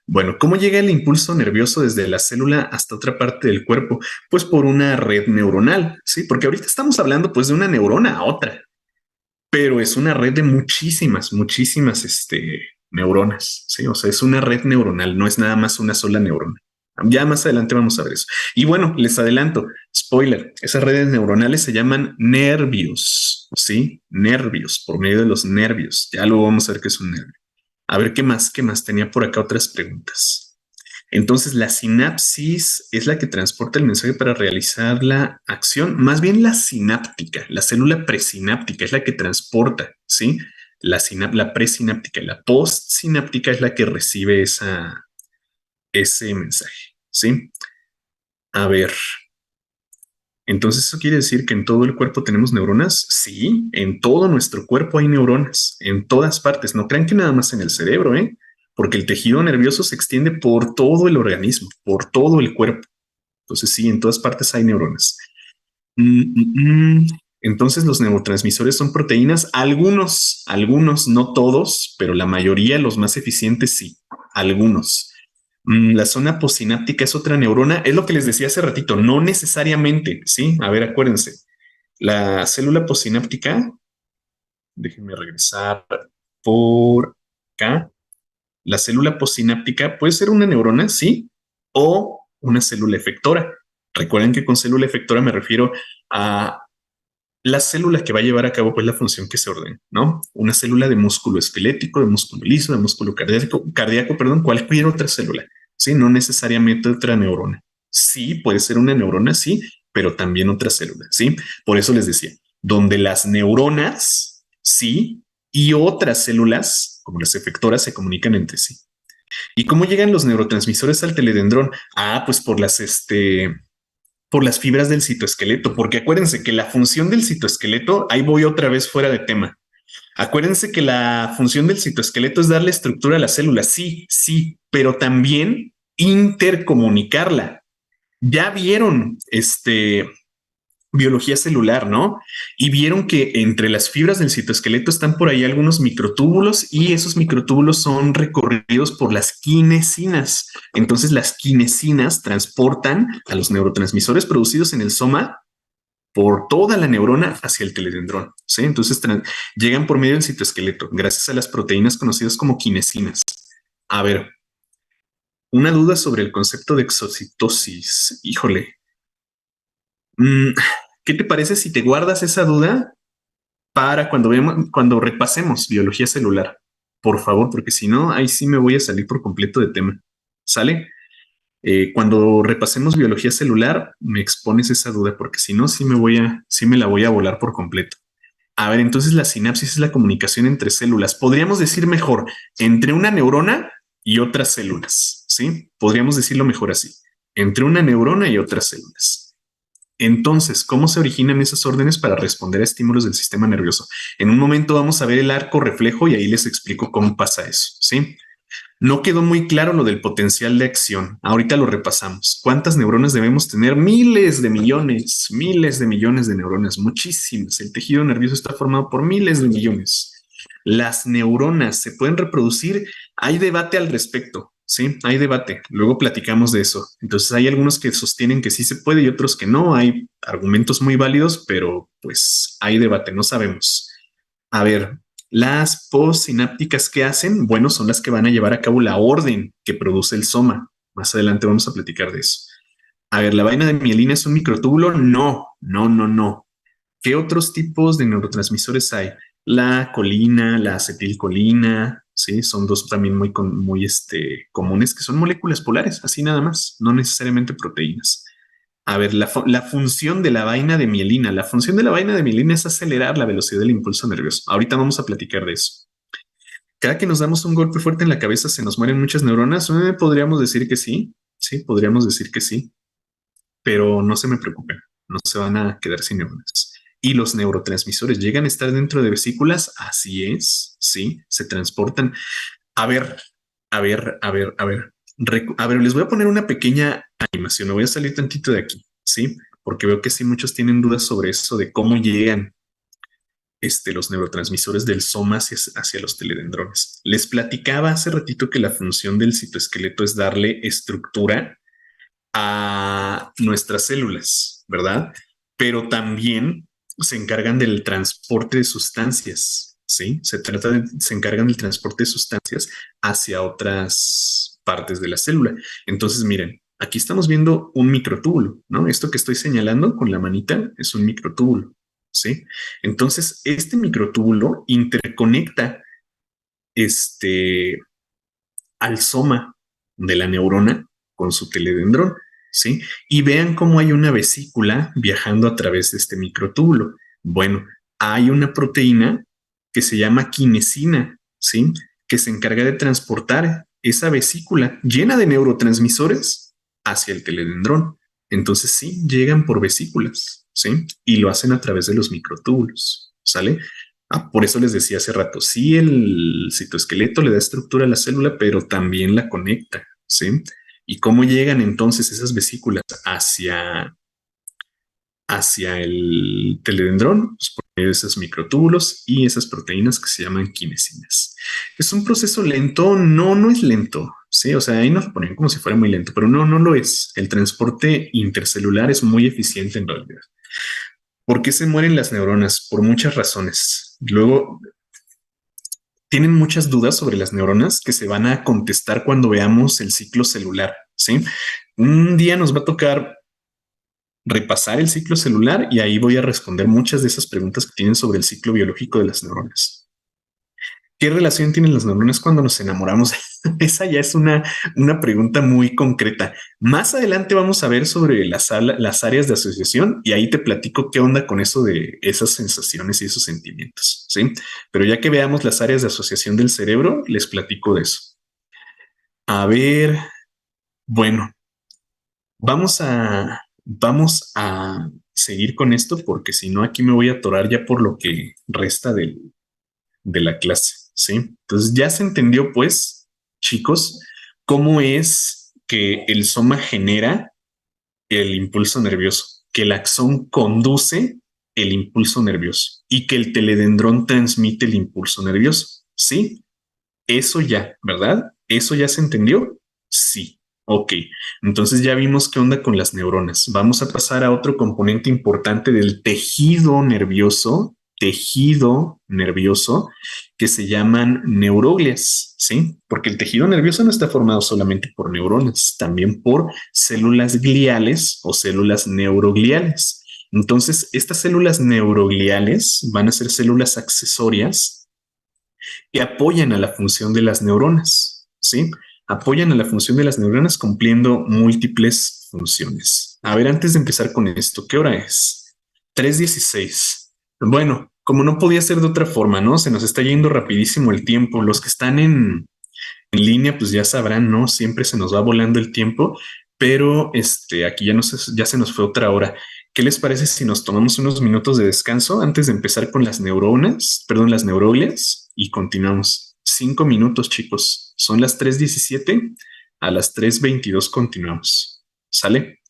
[SPEAKER 1] Bueno, ¿cómo llega el impulso nervioso desde la célula hasta otra parte del cuerpo? Pues por una red neuronal, ¿sí? Porque ahorita estamos hablando pues de una neurona a otra, pero es una red de muchísimas, neuronas, ¿sí? O sea, es una red neuronal, no es nada más una sola neurona. Ya más adelante vamos a ver eso. Y bueno, les adelanto, spoiler, esas redes neuronales se llaman nervios, ¿sí? Nervios, por medio de los nervios. Ya luego vamos a ver qué es un nervio. A ver qué más. Tenía por acá otras preguntas. Entonces, la sinapsis es la que transporta el mensaje para realizar la acción, más bien la sináptica, la célula presináptica es la que transporta, ¿sí? La presináptica, la postsináptica es la que recibe ese mensaje, ¿sí? A ver, entonces eso quiere decir que en todo el cuerpo tenemos neuronas. Sí, en todo nuestro cuerpo hay neuronas, en todas partes. No crean que nada más en el cerebro, ¿eh? Porque el tejido nervioso se extiende por todo el organismo, por todo el cuerpo. Entonces sí, en todas partes hay neuronas. Mm, mm, mm. Entonces los neurotransmisores son proteínas, algunos, no todos, pero la mayoría, los más eficientes, sí, algunos. La zona postsináptica es otra neurona, es lo que les decía hace ratito, no necesariamente, ¿sí? A ver, acuérdense, la célula postsináptica, déjenme regresar por acá, la célula postsináptica puede ser una neurona, sí, o una célula efectora. Recuerden que con célula efectora me refiero a la célula que va a llevar a cabo pues la función que se ordena, ¿no? Una célula de músculo esquelético, de músculo liso, de músculo cardíaco, perdón, cualquier otra célula, ¿sí? No necesariamente otra neurona. Sí, puede ser una neurona, sí, pero también otra célula, ¿sí? Por eso les decía, donde las neuronas, sí, y otras células, como las efectoras, se comunican entre sí. ¿Y cómo llegan los neurotransmisores al teledendrón? Ah, pues por las fibras del citoesqueleto, porque acuérdense que la función del citoesqueleto, ahí voy otra vez fuera de tema. Acuérdense que la función del citoesqueleto es darle estructura a la célula, sí, sí, pero también intercomunicarla. Ya vieron biología celular, ¿no? Y vieron que entre las fibras del citoesqueleto están por ahí algunos microtúbulos y esos microtúbulos son recorridos por las quinesinas. Entonces las quinesinas transportan a los neurotransmisores producidos en el soma por toda la neurona hacia el teledendrón. ¿Sí? Entonces llegan por medio del citoesqueleto gracias a las proteínas conocidas como quinesinas. A ver, una duda sobre el concepto de exocitosis. Híjole, Mm, ¿Qué te parece si te guardas esa duda para cuando repasemos biología celular? Por favor, porque si no, ahí sí me voy a salir por completo de tema. ¿Sale? Cuando repasemos biología celular, me expones esa duda, porque si no, sí me la voy a volar por completo. A ver, entonces la sinapsis es la comunicación entre células. Podríamos decir mejor, entre una neurona y otras células, ¿sí? Podríamos decirlo mejor así, entre una neurona y otras células. Entonces, ¿cómo se originan esas órdenes para responder a estímulos del sistema nervioso? En un momento vamos a ver el arco reflejo y ahí les explico cómo pasa eso, ¿sí? No quedó muy claro lo del potencial de acción. Ahorita lo repasamos. ¿Cuántas neuronas debemos tener? Miles de millones de neuronas, muchísimas. El tejido nervioso está formado por miles de millones. Las neuronas se pueden reproducir. Hay debate al respecto. Sí, hay debate. Luego platicamos de eso. Entonces hay algunos que sostienen que sí se puede y otros que no. Hay argumentos muy válidos, pero pues hay debate. No sabemos. A ver, las postsinápticas que hacen, bueno, son las que van a llevar a cabo la orden que produce el soma. Más adelante vamos a platicar de eso. A ver, ¿la vaina de mielina es un microtúbulo? No, no, no, no. ¿Qué otros tipos de neurotransmisores hay? La colina, la acetilcolina, sí, son dos también muy comunes que son moléculas polares, así nada más, no necesariamente proteínas. A ver, la función de la vaina de mielina. La función de la vaina de mielina es acelerar la velocidad del impulso nervioso. Ahorita vamos a platicar de eso. Cada que nos damos un golpe fuerte en la cabeza, se nos mueren muchas neuronas. Podríamos decir que sí. Sí, podríamos decir que sí. Pero no se me preocupen. No se van a quedar sin neuronas. Y los neurotransmisores llegan a estar dentro de vesículas. Así es. Sí, se transportan. A ver, a ver. A ver, les voy a poner una pequeña animación. Me voy a salir tantito de aquí, ¿sí? Porque veo que sí muchos tienen dudas sobre eso de cómo llegan los neurotransmisores del soma hacia los teledendrones. Les platicaba hace ratito que la función del citoesqueleto es darle estructura a nuestras células, ¿verdad? Pero también se encargan del transporte de sustancias, ¿sí? Se encargan del transporte de sustancias hacia otras partes de la célula. Entonces, miren, aquí estamos viendo un microtúbulo, ¿no? Esto que estoy señalando con la manita es un microtúbulo, ¿sí? Entonces, este microtúbulo interconecta este al soma de la neurona con su teledendrón, ¿sí? Y vean cómo hay una vesícula viajando a través de este microtúbulo. Bueno, hay una proteína que se llama quinesina, ¿sí? Que se encarga de transportar esa vesícula llena de neurotransmisores hacia el teledendrón. Entonces sí, llegan por vesículas, ¿sí? Y lo hacen a través de los microtúbulos, ¿sale? Por eso les decía hace rato, sí, el citoesqueleto le da estructura a la célula, pero también la conecta, ¿sí? ¿Y cómo llegan entonces esas vesículas hacia el teledendrón? Pues por medio de esos microtúbulos y esas proteínas que se llaman quinesinas. ¿Es un proceso lento? No, no es lento, ¿sí? O sea, ahí nos ponen como si fuera muy lento, pero no, no lo es. El transporte intercelular es muy eficiente en realidad. ¿Por qué se mueren las neuronas? Por muchas razones. Luego, tienen muchas dudas sobre las neuronas que se van a contestar cuando veamos el ciclo celular, ¿sí? Un día nos va a tocar repasar el ciclo celular y ahí voy a responder muchas de esas preguntas que tienen sobre el ciclo biológico de las neuronas. ¿Qué relación tienen las neuronas cuando nos enamoramos? Esa ya es una pregunta muy concreta. Más adelante vamos a ver sobre las áreas de asociación y ahí te platico qué onda con eso de esas sensaciones y esos sentimientos, ¿sí? Pero ya que veamos las áreas de asociación del cerebro, les platico de eso. A ver, bueno, vamos a seguir con esto porque si no aquí me voy a atorar ya por lo que resta de la clase, ¿sí? Entonces ya se entendió, pues, chicos, cómo es que el soma genera el impulso nervioso, que el axón conduce el impulso nervioso y que el teledendrón transmite el impulso nervioso, ¿sí? Eso ya, ¿verdad? ¿Eso ya se entendió? Sí. Ok, entonces ya vimos qué onda con las neuronas. Vamos a pasar a otro componente importante del tejido nervioso, que se llaman neuroglias, ¿sí? Porque el tejido nervioso no está formado solamente por neuronas, también por células gliales o células neurogliales. Entonces, estas células neurogliales van a ser células accesorias que apoyan a la función de las neuronas, ¿sí? Apoyan a la función de las neuronas cumpliendo múltiples funciones. A ver, antes de empezar con esto, ¿qué hora es? 3:16. Bueno, como no podía ser de otra forma, ¿no? Se nos está yendo rapidísimo el tiempo. Los que están en línea, pues ya sabrán, ¿no? Siempre se nos va volando el tiempo, pero aquí ya, ya se nos fue otra hora. ¿Qué les parece si nos tomamos unos minutos de descanso antes de empezar con las neuronas, perdón, las neuroglias y continuamos? 5 minutos, chicos. Son las 3:17. A las 3:22 continuamos. ¿Sale?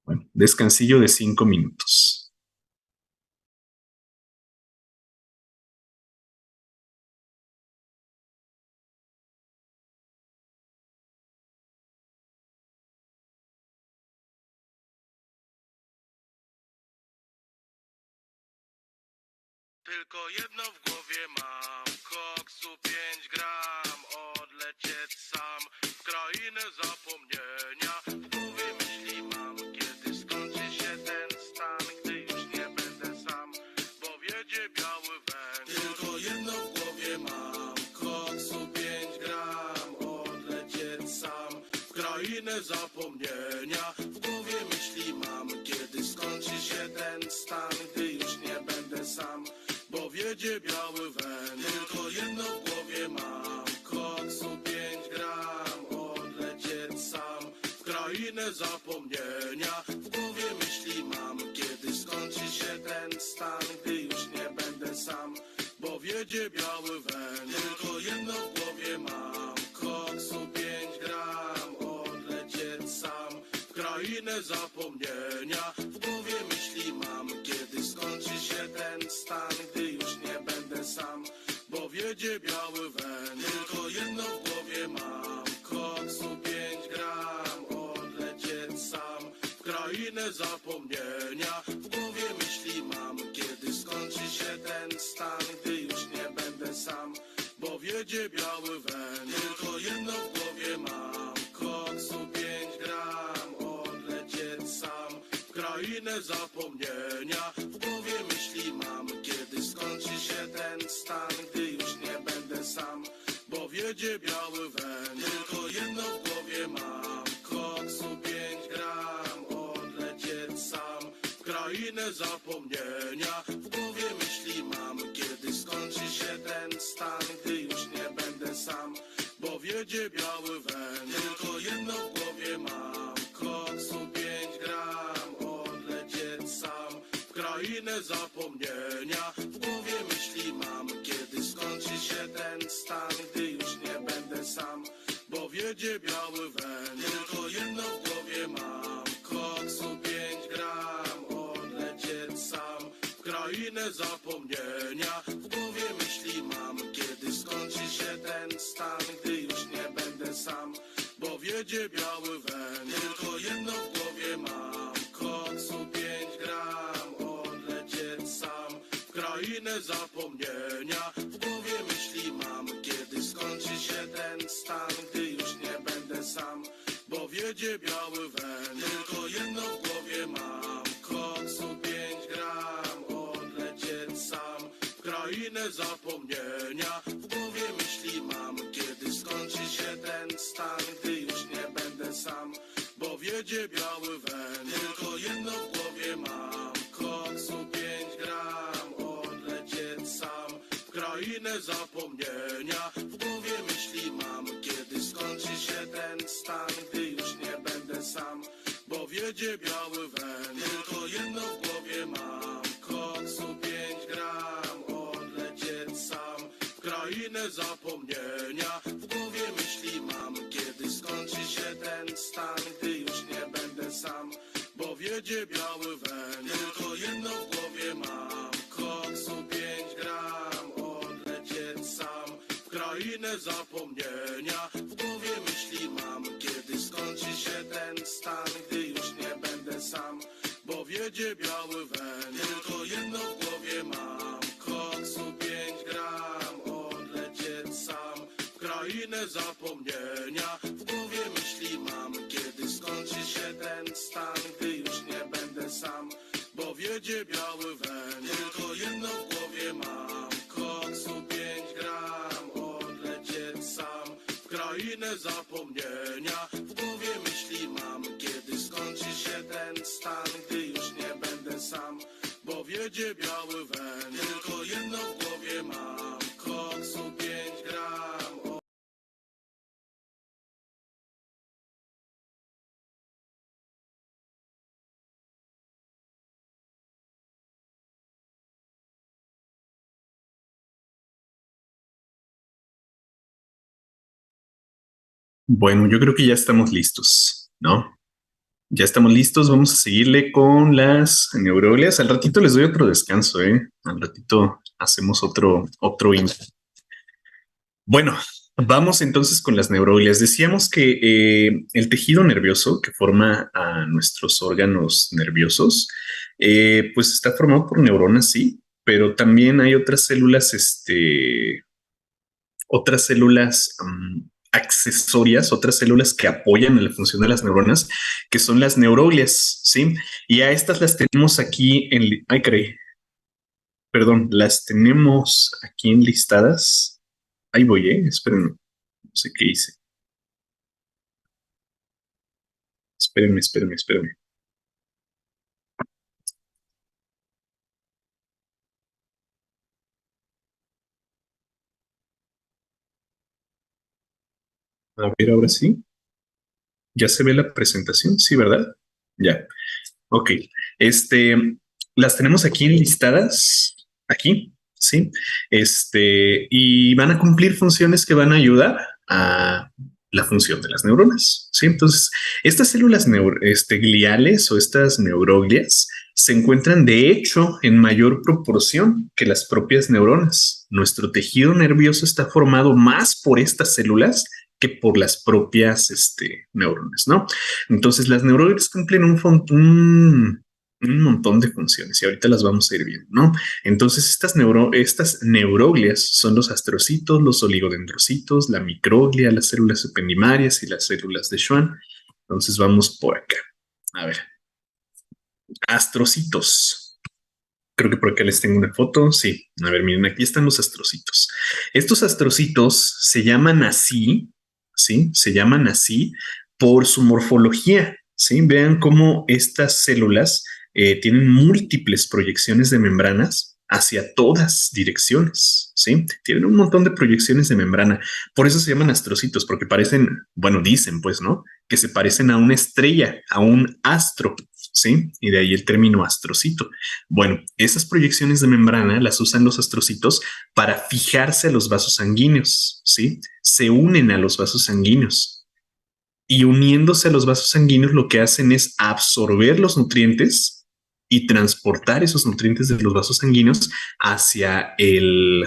[SPEAKER 1] Bueno, descansillo de 5 minutos.
[SPEAKER 2] Tylko jedno w głowie mam, koksu 5 gram, odlecieć sam w krainę zapomnienia. W głowie myśli mam, kiedy skończy się ten stan, gdy już nie będę sam, bo wiedzie biały węgiel. Tylko jedno w głowie mam, koksu 5 gram, odlecieć sam w krainę zapomnienia. W głowie myśli mam, kiedy skończy się ten stan, gdy już nie będę sam, bo wiedzie biały węgiel. Tylko jedno w głowie mam, koksu 5 gram, odlecieć sam w krainę zapomnienia. W głowie myśli mam, kiedy skończy się ten stan, gdy już nie będę sam, bo wiedzie biały węgiel. Tylko jedno w głowie mam, koksu 5 gram, odlecieć sam w krainę zapomnienia. W głowie myśli mam, kiedy skończy się ten stan, gdy już nie będę sam, bo wiedzie biały węgiel. Tylko jedno w głowie mam, koksu 5 gram, odlecieć sam w krainę zapomnienia. W głowie myśli mam, kiedy skończy się ten stan, gdy już nie będę sam, bo wiedzie biały węgiel. Tylko jedno w głowie mam, koksu 5 gram, odlecieć sam w krainę zapomnienia. W głowie myśli mam, kiedy skończy się ten stan, gdy już nie będę sam, bo wiedzie biały węgiel. Tylko jedno w głowie mam, koksu 5 gram, odlecieć sam w krainę zapomnienia. W głowie myśli mam, kiedy skończy się ten stan, gdy już nie będę sam, bo wiedzie biały węgiel. Tylko jedno w głowie mam, koksu 5 gram, odlecieć sam w krainę zapomnienia. W głowie myśli mam, kiedy skończy się ten stan, gdy już nie będę sam, bo wiedzie biały węgiel. Tylko jedno w głowie mam, koksu 5 gram, odlecieć sam w krainę zapomnienia. W głowie myśli mam, kiedy skończy się ten stan, gdy już nie będę sam, bo wiedzie biały węgiel. Tylko jedno w głowie mam, koksu 5 gram, odlecieć sam w krainę zapomnienia. W głowie myśli mam, kiedy skończy się ten stan, gdy już nie będę sam, bo wiedzie biały węgiel. Tylko jedno w głowie mam, koksu 5 gram, odlecieć sam w krainę zapomnienia. W głowie myśli mam, kiedy skończy się ten stan, gdy już nie będę sam, bo wiedzie biały węgiel. Tylko jedno w głowie mam, koksu 5 gram, odlecieć sam w krainę zapomnienia. W głowie myśli mam, kiedy skończy się ten stan, gdy już nie będę sam, bo wiedzie biały węgiel. Tylko jedno w głowie mam, koksu 5 gram, odlecieć sam w krainę zapomnienia. W głowie myśli mam, kiedy skończy się ten stan, gdy już nie będę sam, bo wiedzie biały węgiel. Tylko jedno w głowie mam, koksu 5 gram, odlecieć sam w krainę zapomnienia. W głowie myśli mam, kiedy skończy się ten stan, gdy już nie będę sam, bo wiedzie biały węgiel. Tylko jedno w głowie mam, koksu 5 gram, odlecieć sam w krainę zapomnienia. W głowie myśli mam, kiedy skończy się ten stan, gdy już nie będę sam, bo wiedzie biały węż. Tylko jedno w głowie mam, koksu 5 gram, odlecieć sam w krainę zapomnienia. W głowie myśli mam, kiedy skończy się ten stan, gdy już nie będę sam, bo wiedzie biały węż. Tylko jedno w głowie mam, koksu 5 gram.
[SPEAKER 1] Bueno, yo creo que ya estamos listos, ¿no? Ya estamos listos, vamos a seguirle con las neuroglias. Al ratito les doy otro descanso, ¿eh? Al ratito hacemos otro intro. Bueno, vamos entonces con las neuroglias. Decíamos que el tejido nervioso que forma a nuestros órganos nerviosos, pues está formado por neuronas, sí, pero también hay otras células accesorias, otras células que apoyan en la función de las neuronas, que son las neuroglias, ¿sí? Y a estas las tenemos aquí ay, caray, perdón, las tenemos aquí enlistadas. Ahí voy, esperen, no sé qué hice. Espérenme. A ver, ahora sí. ¿Ya se ve la presentación? Sí, ¿verdad? Ya. Ok. Este, las tenemos aquí enlistadas, aquí, ¿sí? Y van a cumplir funciones que van a ayudar a la función de las neuronas, ¿sí? Entonces, estas células gliales o estas neuroglias se encuentran, de hecho, en mayor proporción que las propias neuronas. Nuestro tejido nervioso está formado más por estas células que por las propias neuronas, ¿no? Entonces, las neuroglias cumplen un montón de funciones y ahorita las vamos a ir viendo, ¿no? Entonces, estas neuroglias son los astrocitos, los oligodendrocitos, la microglia, las células ependimarias y las células de Schwann. Entonces, vamos por acá. A ver, astrocitos. Creo que por acá les tengo una foto. Sí, a ver, miren, aquí están los astrocitos. Estos astrocitos se llaman así, ¿sí? Se llaman así por su morfología, ¿sí? Vean cómo estas células tienen múltiples proyecciones de membranas hacia todas direcciones, ¿sí? Tienen un montón de proyecciones de membrana. Por eso se llaman astrocitos, porque parecen, bueno, dicen pues, ¿no? Que se parecen a una estrella, a un astro, ¿sí? Y de ahí el término astrocito. Bueno, esas proyecciones de membrana las usan los astrocitos para fijarse a los vasos sanguíneos, ¿sí? Se unen a los vasos sanguíneos y uniéndose a los vasos sanguíneos lo que hacen es absorber los nutrientes y transportar esos nutrientes de los vasos sanguíneos hacia el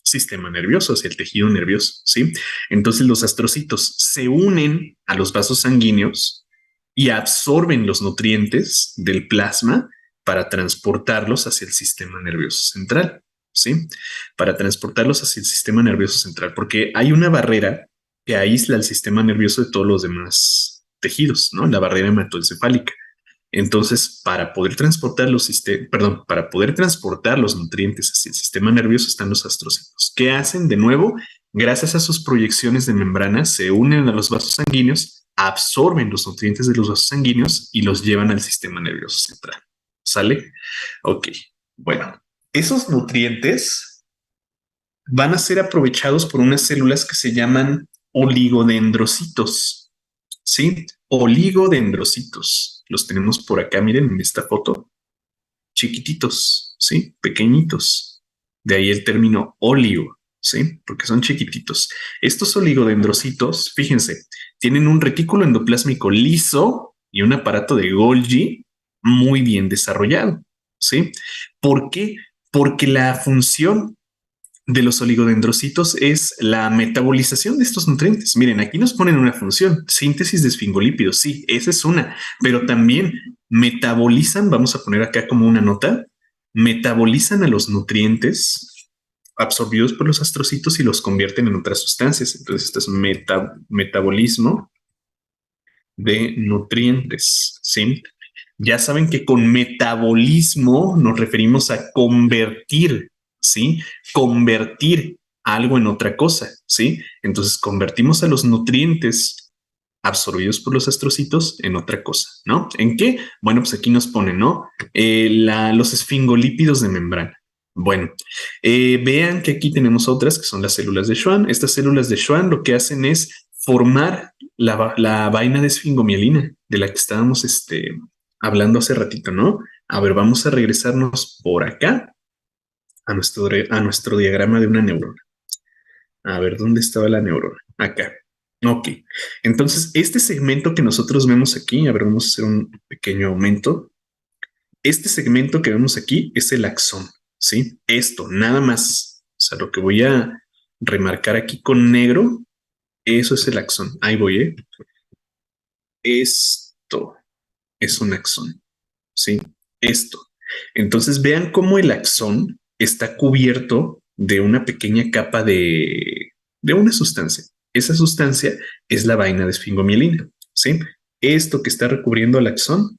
[SPEAKER 1] sistema nervioso, hacia el tejido nervioso, ¿sí? Entonces los astrocitos se unen a los vasos sanguíneos y absorben los nutrientes del plasma para transportarlos hacia el sistema nervioso central, ¿sí? Para transportarlos hacia el sistema nervioso central, porque hay una barrera que aísla el sistema nervioso de todos los demás tejidos, ¿no? La barrera hematoencefálica. Entonces, para poder transportar los nutrientes hacia el sistema nervioso están los astrocitos. ¿Qué hacen? De nuevo, gracias a sus proyecciones de membrana, se unen a los vasos sanguíneos, absorben los nutrientes de los vasos sanguíneos y los llevan al sistema nervioso central. ¿Sale? Ok. Bueno, esos nutrientes van a ser aprovechados por unas células que se llaman oligodendrocitos. ¿Sí? Oligodendrocitos. Los tenemos por acá, miren en esta foto. Chiquititos, ¿sí? Pequeñitos. De ahí el término oligo, ¿sí? Porque son chiquititos. Estos oligodendrocitos, fíjense, tienen un retículo endoplásmico liso y un aparato de Golgi muy bien desarrollado, ¿sí? ¿Por qué? Porque la función de los oligodendrocitos es la metabolización de estos nutrientes. Miren, aquí nos ponen una función, síntesis de esfingolípidos. Sí, esa es una, pero también metabolizan, vamos a poner acá como una nota, metabolizan a los nutrientes absorbidos por los astrocitos y los convierten en otras sustancias. Entonces, esto es metabolismo de nutrientes, ¿sí? Ya saben que con metabolismo nos referimos a convertir, ¿sí? Convertir algo en otra cosa, ¿sí? Entonces convertimos a los nutrientes absorbidos por los astrocitos en otra cosa, ¿no? ¿En qué? Bueno, pues aquí nos ponen, ¿no? Los esfingolípidos de membrana. Bueno, vean que aquí tenemos otras que son las células de Schwann. Estas células de Schwann lo que hacen es formar la vaina de esfingomielina de la que estábamos hablando hace ratito, ¿no? A ver, vamos a regresarnos por acá a nuestro diagrama de una neurona. A ver, ¿dónde estaba la neurona? Acá. Ok. Entonces, este segmento que nosotros vemos aquí, a ver, vamos a hacer un pequeño aumento. Este segmento que vemos aquí es el axón, ¿sí? Esto, nada más. O sea, lo que voy a remarcar aquí con negro, eso es el axón. Ahí voy, ¿eh? Esto es un axón, ¿sí? Esto. Entonces, vean cómo el axón está cubierto de una pequeña capa de una sustancia. Esa sustancia es la vaina de esfingomielina, ¿sí? Esto que está recubriendo el axón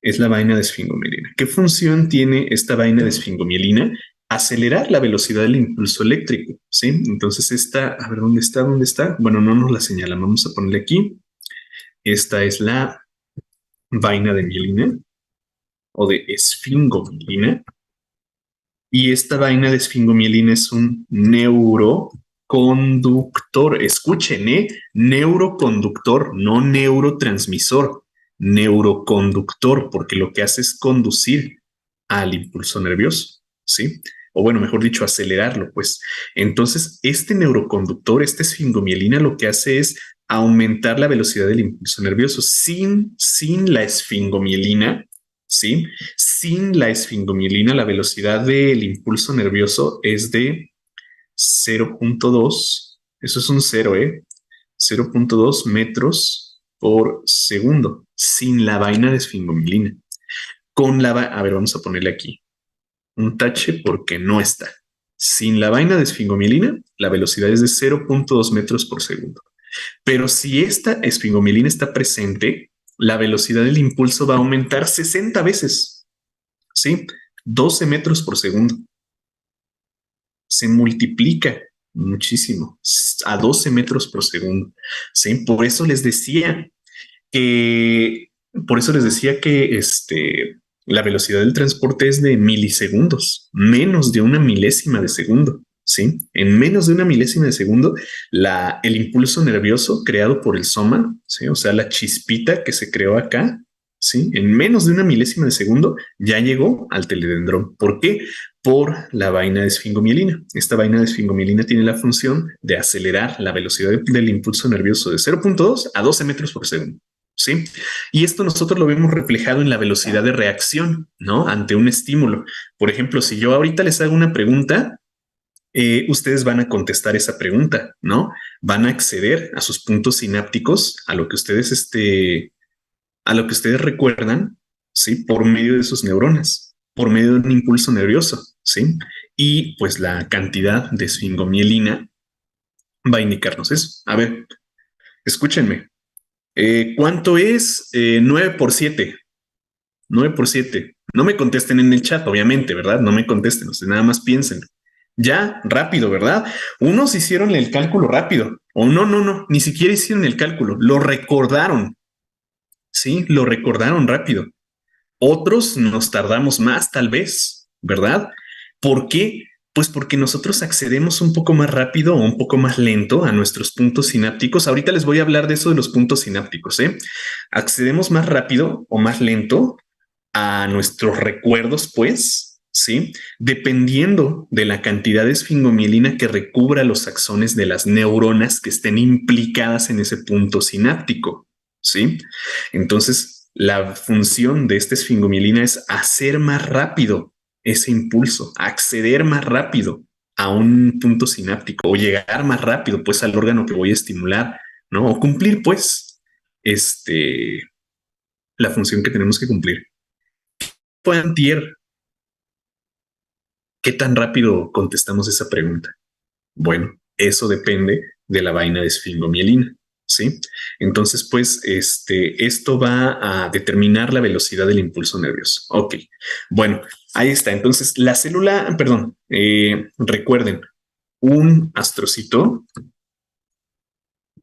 [SPEAKER 1] es la vaina de esfingomielina. ¿Qué función tiene esta vaina de esfingomielina? Acelerar la velocidad del impulso eléctrico, ¿sí? Entonces esta, a ver, ¿dónde está? ¿Dónde está? Bueno, no nos la señalan, vamos a ponerle aquí. Esta es la vaina de mielina o de esfingomielina. Y esta vaina de esfingomielina es un neuroconductor. Escuchen, ¿eh? Neuroconductor, no neurotransmisor. Neuroconductor, porque lo que hace es conducir al impulso nervioso, ¿sí? O bueno, mejor dicho, acelerarlo, pues. Entonces, este neuroconductor, esta esfingomielina, lo que hace es aumentar la velocidad del impulso nervioso. Sin la esfingomielina, ¿sí? Sin la esfingomielina, la velocidad del impulso nervioso es de 0.2, eso es un cero, ¿eh? 0.2 metros por segundo, sin la vaina de esfingomielina. A ver, vamos a ponerle aquí un tache porque no está. Sin la vaina de esfingomielina, la velocidad es de 0.2 metros por segundo. Pero si esta esfingomielina está presente, la velocidad del impulso va a aumentar 60 veces. ¿Sí? 12 metros por segundo. Se multiplica muchísimo a 12 metros por segundo. ¿Sí? Por eso les decía que la velocidad del transporte es de milisegundos, menos de una milésima de segundo. ¿Sí? En menos de una milésima de segundo, el impulso nervioso creado por el soma, ¿sí? O sea, la chispita que se creó acá, ¿sí? En menos de una milésima de segundo ya llegó al teledendrón. ¿Por qué? Por la vaina de esfingomielina. Esta vaina de esfingomielina tiene la función de acelerar la velocidad del impulso nervioso de 0.2 a 12 metros por segundo. ¿Sí? Y esto nosotros lo vemos reflejado en la velocidad de reacción, ¿no? Ante un estímulo. Por ejemplo, si yo ahorita les hago una pregunta, ustedes van a contestar esa pregunta, ¿no? Van a acceder a sus puntos sinápticos, a lo que ustedes recuerdan, ¿sí? Por medio de sus neuronas, por medio de un impulso nervioso, ¿sí? Y pues la cantidad de esfingomielina va a indicarnos eso. A ver, escúchenme. ¿Cuánto es 9 por 7? 9 por 7. No me contesten en el chat, obviamente, ¿verdad? No me contesten, o sea, nada más piensen. Ya, rápido, ¿verdad? Unos hicieron el cálculo rápido, o no, ni siquiera hicieron el cálculo, lo recordaron, ¿sí? Lo recordaron rápido. Otros nos tardamos más, tal vez, ¿verdad? ¿Por qué? Pues porque nosotros accedemos un poco más rápido o un poco más lento a nuestros puntos sinápticos. Ahorita les voy a hablar de eso de los puntos sinápticos, ¿eh? Accedemos más rápido o más lento a nuestros recuerdos, pues, ¿sí? Dependiendo de la cantidad de esfingomielina que recubra los axones de las neuronas que estén implicadas en ese punto sináptico, ¿sí? Entonces, la función de esta esfingomielina es hacer más rápido ese impulso, acceder más rápido a un punto sináptico o llegar más rápido, pues, al órgano que voy a estimular, ¿no? O cumplir, pues, la función que tenemos que cumplir. Fue antier. ¿Qué tan rápido contestamos esa pregunta? Bueno, eso depende de la vaina de esfingomielina, ¿sí? Entonces, pues, esto va a determinar la velocidad del impulso nervioso. Ok, bueno, ahí está. Entonces, la célula, perdón, recuerden, un astrocito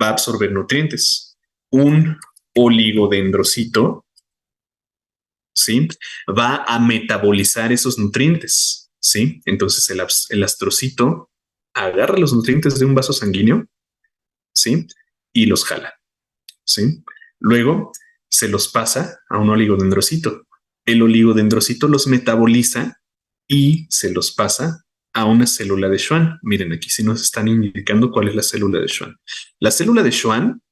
[SPEAKER 1] va a absorber nutrientes. Un oligodendrocito, ¿sí? Va a metabolizar esos nutrientes, ¿sí? Entonces, el astrocito agarra los nutrientes de un vaso sanguíneo, ¿sí? Y los jala. ¿Sí? Luego se los pasa a un oligodendrocito. El oligodendrocito los metaboliza y se los pasa a una célula de Schwann. Miren, aquí sí nos están indicando cuál es la célula de Schwann. La célula de Schwann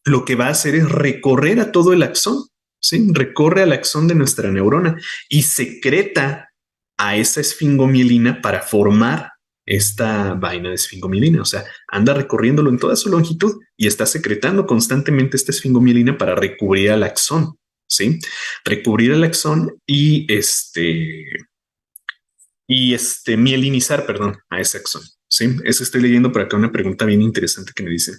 [SPEAKER 1] lo que va a hacer es recorrer a todo el axón, ¿sí? Recorre al axón de nuestra neurona y secreta a esa esfingomielina para formar esta vaina de esfingomielina. O sea, anda recorriéndolo en toda su longitud y está secretando constantemente esta esfingomielina para recubrir al axón, ¿sí? Recubrir al axón y mielinizar, perdón, a ese axón. Sí, eso estoy leyendo por acá una pregunta bien interesante que me dice,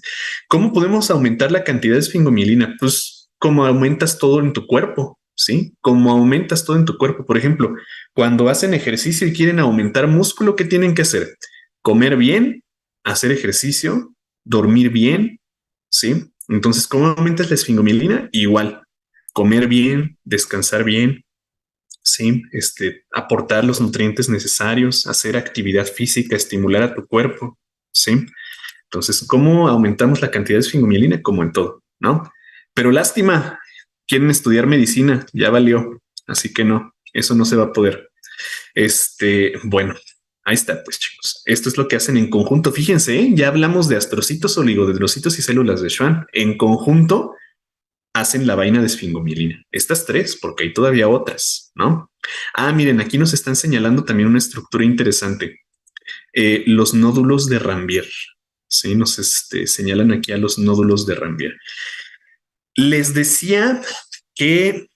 [SPEAKER 1] ¿cómo podemos aumentar la cantidad de esfingomielina? Pues como aumentas todo en tu cuerpo, ¿sí? Como aumentas todo en tu cuerpo. Por ejemplo, cuando hacen ejercicio y quieren aumentar músculo, ¿qué tienen que hacer? Comer bien, hacer ejercicio, dormir bien, ¿sí? Entonces, ¿cómo aumentas la esfingomielina? Igual, comer bien, descansar bien, sí, aportar los nutrientes necesarios, hacer actividad física, estimular a tu cuerpo, sí. Entonces, ¿cómo aumentamos la cantidad de esfingomielina? Como en todo, ¿no? Pero lástima, quieren estudiar medicina, ya valió, así que no, eso no se va a poder. Bueno, ahí está, pues chicos, esto es lo que hacen en conjunto. Fíjense, ¿eh? Ya hablamos de astrocitos, oligodendrocitos y células de Schwann. En conjunto hacen la vaina de esfingomielina. Estas tres, porque hay todavía otras, ¿no? Ah, miren, aquí nos están señalando también una estructura interesante. Los nódulos de Rambier. Sí, nos señalan aquí a los nódulos de Rambier. Les decía que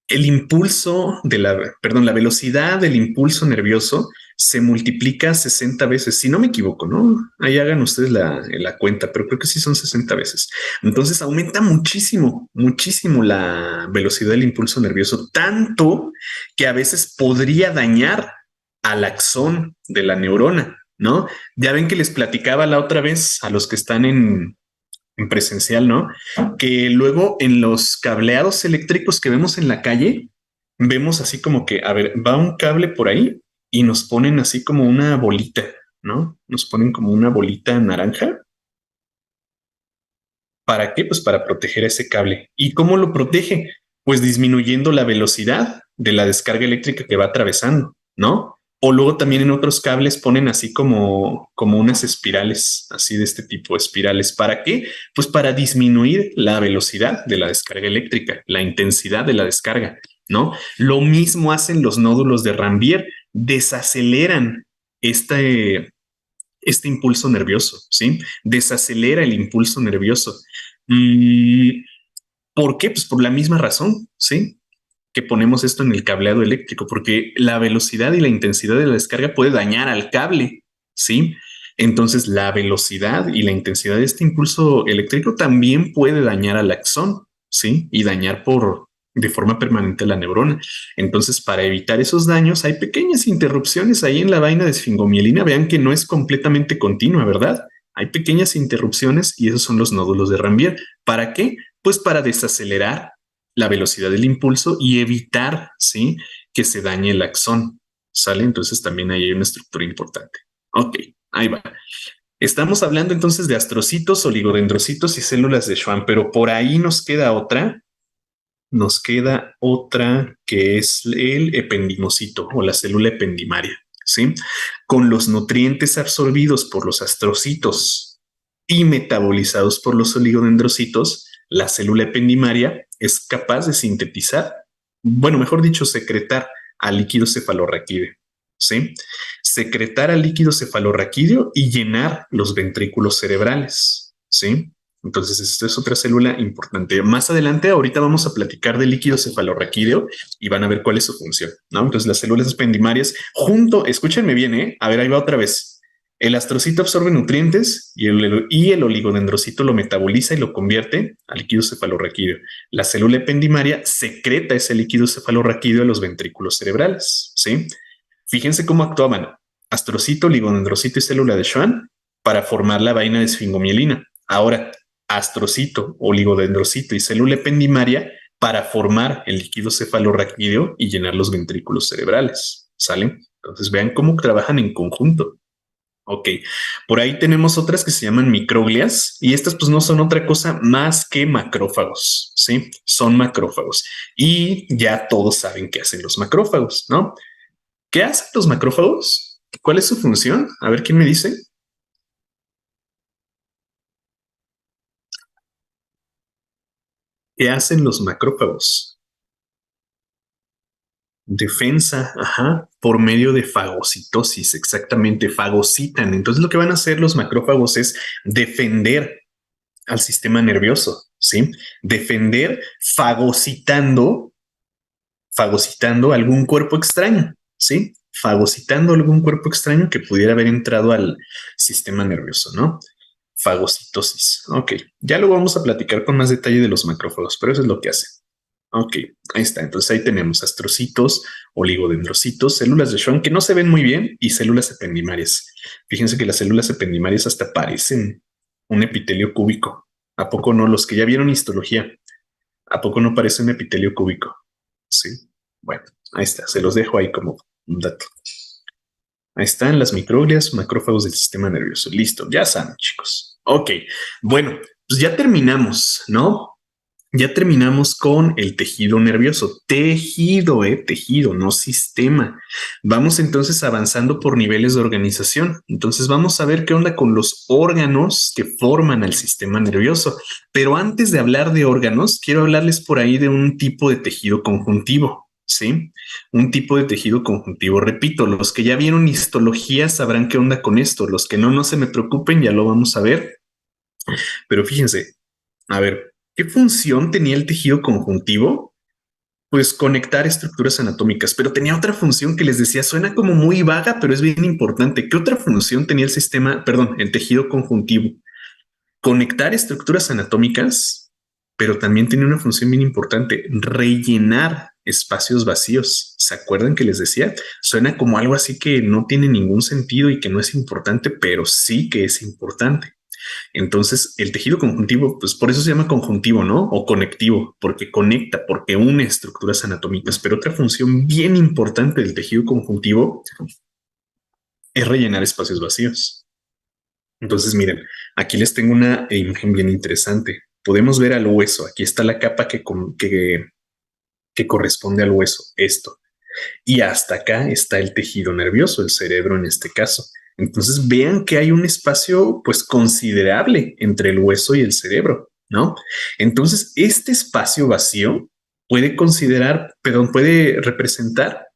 [SPEAKER 1] el impulso de la velocidad del impulso nervioso se multiplica 60 veces, si no me equivoco, ¿no? Ahí hagan ustedes la cuenta, pero creo que sí son 60 veces. Entonces aumenta muchísimo, muchísimo la velocidad del impulso nervioso, tanto que a veces podría dañar al axón de la neurona, ¿no? Ya ven que les platicaba la otra vez a los que están en presencial, ¿no? Que luego en los cableados eléctricos que vemos en la calle, vemos así como que, a ver, va un cable por ahí y nos ponen así como una bolita, ¿no? Nos ponen como una bolita naranja. ¿Para qué? Pues para proteger ese cable. ¿Y cómo lo protege? Pues disminuyendo la velocidad de la descarga eléctrica que va atravesando, ¿no? O luego también en otros cables ponen así como unas espirales, así de este tipo, espirales. ¿Para qué? Pues para disminuir la velocidad de la descarga eléctrica, la intensidad de la descarga, ¿no? Lo mismo hacen los nódulos de Rambier, desaceleran este impulso nervioso, ¿sí? Desacelera el impulso nervioso. ¿Por qué? Pues por la misma razón, ¿sí? Que ponemos esto en el cableado eléctrico, porque la velocidad y la intensidad de la descarga puede dañar al cable, ¿sí? Entonces la velocidad y la intensidad de este impulso eléctrico también puede dañar al axón, ¿sí? Y dañar de forma permanente la neurona. Entonces, para evitar esos daños, hay pequeñas interrupciones ahí en la vaina de esfingomielina. Vean que no es completamente continua, ¿verdad? Hay pequeñas interrupciones y esos son los nódulos de Rambier. ¿Para qué? Pues para desacelerar la velocidad del impulso y evitar, ¿sí? Que se dañe el axón, ¿sale? Entonces también ahí hay una estructura importante. Ok, ahí va. Estamos hablando entonces de astrocitos, oligodendrocitos y células de Schwann, pero por ahí nos queda otra que es el ependimocito o la célula ependimaria, ¿sí? Con los nutrientes absorbidos por los astrocitos y metabolizados por los oligodendrocitos, la célula ependimaria es capaz de sintetizar, bueno, mejor dicho, secretar al líquido cefalorraquídeo, ¿sí? Secretar al líquido cefalorraquídeo y llenar los ventrículos cerebrales, ¿sí? Entonces, esta es otra célula importante. Más adelante, ahorita vamos a platicar del líquido cefalorraquídeo y van a ver cuál es su función, ¿no? Entonces, las células ependimarias, escúchenme bien, ¿eh? A ver, ahí va otra vez. El astrocito absorbe nutrientes y el oligodendrocito lo metaboliza y lo convierte a líquido cefalorraquídeo. La célula ependimaria secreta ese líquido cefalorraquídeo a los ventrículos cerebrales. ¿Sí? Fíjense cómo actuaban astrocito, oligodendrocito y célula de Schwann para formar la vaina de esfingomielina. Ahora, astrocito, oligodendrocito y célula ependimaria para formar el líquido cefalorraquídeo y llenar los ventrículos cerebrales. ¿Sale? Entonces vean cómo trabajan en conjunto. Ok, por ahí tenemos otras que se llaman microglias y estas pues no son otra cosa más que macrófagos, ¿sí? Son macrófagos y ya todos saben qué hacen los macrófagos, ¿no? ¿Qué hacen los macrófagos? ¿Cuál es su función? A ver, ¿quién me dice? ¿Qué hacen los macrófagos? Defensa, ajá, por medio de fagocitosis, exactamente, fagocitan. Entonces lo que van a hacer los macrófagos es defender al sistema nervioso, ¿sí? Defender fagocitando algún cuerpo extraño, ¿sí? Fagocitando algún cuerpo extraño que pudiera haber entrado al sistema nervioso, ¿no? Fagocitosis. Ok, ya lo vamos a platicar con más detalle de los macrófagos, pero eso es lo que hace. Ok, ahí está. Entonces ahí tenemos astrocitos, oligodendrocitos, células de Schwann que no se ven muy bien y células ependimarias. Fíjense que las células ependimarias hasta parecen un epitelio cúbico. ¿A poco no? Los que ya vieron histología, ¿a poco no parece un epitelio cúbico? Sí. Bueno, ahí está. Se los dejo ahí como un dato. Ahí están las microglias, macrófagos del sistema nervioso. Listo, ya saben, chicos. Ok, bueno, pues ya terminamos, ¿no? Ya terminamos con el tejido nervioso. Tejido, tejido, no sistema. Vamos entonces avanzando por niveles de organización. Entonces vamos a ver qué onda con los órganos que forman al sistema nervioso. Pero antes de hablar de órganos, quiero hablarles por ahí de un tipo de tejido conjuntivo. ¿Sí? Un tipo de tejido conjuntivo. Repito, los que ya vieron histología sabrán qué onda con esto. Los que no, no se me preocupen, ya lo vamos a ver. Pero fíjense, a ver, ¿qué función tenía el tejido conjuntivo? Pues conectar estructuras anatómicas, pero tenía otra función que les decía, suena como muy vaga, pero es bien importante. ¿Qué otra función tenía el sistema, perdón, el tejido conjuntivo? Conectar estructuras anatómicas, pero también tenía una función bien importante, rellenar espacios vacíos. ¿Se acuerdan que les decía? Suena como algo así que no tiene ningún sentido y que no es importante, pero sí que es importante. Entonces, el tejido conjuntivo, pues por eso se llama conjuntivo, ¿no? O conectivo, porque conecta, porque une estructuras anatómicas. Pero otra función bien importante del tejido conjuntivo es rellenar espacios vacíos. Entonces, miren, aquí les tengo una imagen bien interesante. Podemos ver al hueso. Aquí está la capa que corresponde al hueso, esto. Y hasta acá está el tejido nervioso, el cerebro en este caso. Entonces vean que hay un espacio pues considerable entre el hueso y el cerebro, ¿no? Entonces este espacio vacío puede considerar, perdón, puede representar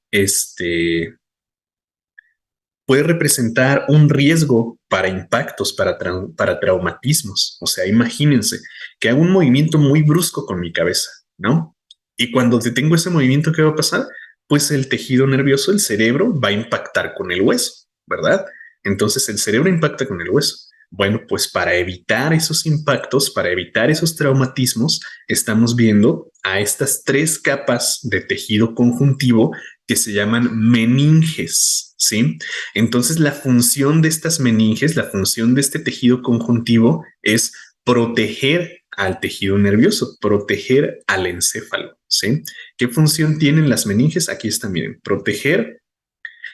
[SPEAKER 1] un riesgo para impactos, para traumatismos. O sea, imagínense que hago un movimiento muy brusco con mi cabeza, ¿no? Y cuando detengo ese movimiento, ¿qué va a pasar? Pues el tejido nervioso, el cerebro, va a impactar con el hueso, ¿verdad? Entonces el cerebro impacta con el hueso. Bueno, pues para evitar esos impactos, para evitar esos traumatismos, estamos viendo a estas tres capas de tejido conjuntivo que se llaman meninges, ¿sí? Entonces, la función de estas meninges, la función de este tejido conjuntivo es proteger al tejido nervioso, proteger al encéfalo, ¿sí? ¿Qué función tienen las meninges? Aquí están, miren, proteger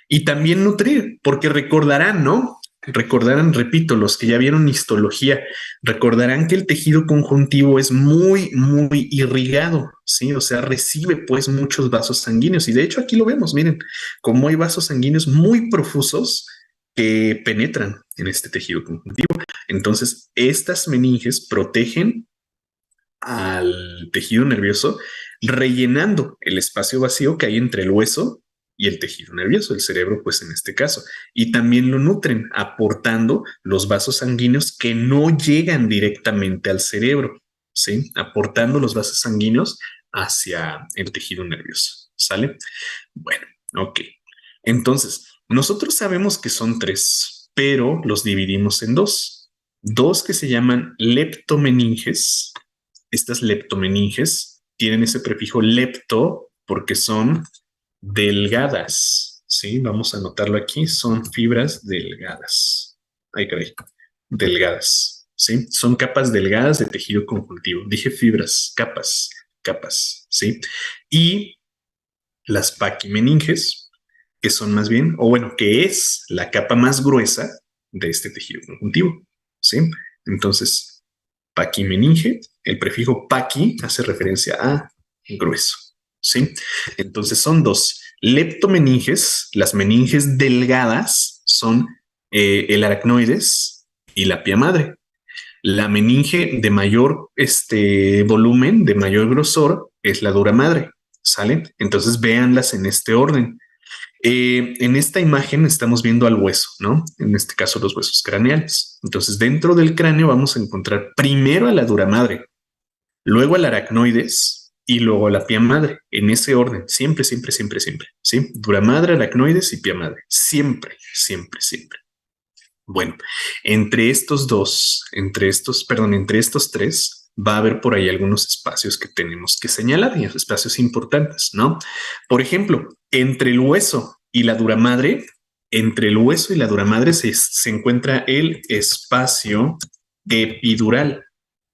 [SPEAKER 1] y también nutrir, porque recordarán, ¿no? Recordarán, repito, los que ya vieron histología, recordarán que el tejido conjuntivo es muy, muy irrigado, ¿sí? O sea, recibe pues muchos vasos sanguíneos y de hecho aquí lo vemos, miren, como hay vasos sanguíneos muy profusos que penetran en este tejido conjuntivo. Entonces, estas meninges protegen al tejido nervioso, rellenando el espacio vacío que hay entre el hueso y el tejido nervioso, el cerebro, pues en este caso. Y también lo nutren, aportando los vasos sanguíneos que no llegan directamente al cerebro, ¿sí? Aportando los vasos sanguíneos hacia el tejido nervioso, ¿sale? Bueno, ok. Entonces, nosotros sabemos que son tres. pero los dividimos en dos. Dos que se llaman leptomeninges. Estas leptomeninges tienen ese prefijo lepto porque son delgadas, ¿sí? Vamos a anotarlo aquí, son fibras delgadas. Ay, caray, delgadas, ¿sí? Son capas delgadas de tejido conjuntivo. Dije fibras, capas, ¿sí? Y las paquimeninges, que son más bien, o bueno, que es la capa más gruesa de este tejido conjuntivo, ¿sí? Entonces, paquimeninge, el prefijo paqui hace referencia a grueso, ¿sí? Entonces son dos. Leptomeninges, las meninges delgadas son el aracnoides y la pia madre. La meninge de mayor volumen, de mayor grosor, es la dura madre, ¿sale? Entonces véanlas en este orden. En esta imagen estamos viendo al hueso, ¿no? En este caso los huesos craneales. Entonces dentro del cráneo vamos a encontrar primero a la dura madre, luego al aracnoides y luego a la pia madre, en ese orden, siempre, ¿sí? Dura madre, aracnoides y pia madre, siempre. Bueno, entre estos tres, va a haber por ahí algunos espacios que tenemos que señalar y espacios importantes, ¿no? Por ejemplo, entre el hueso y la dura madre, se encuentra el espacio epidural,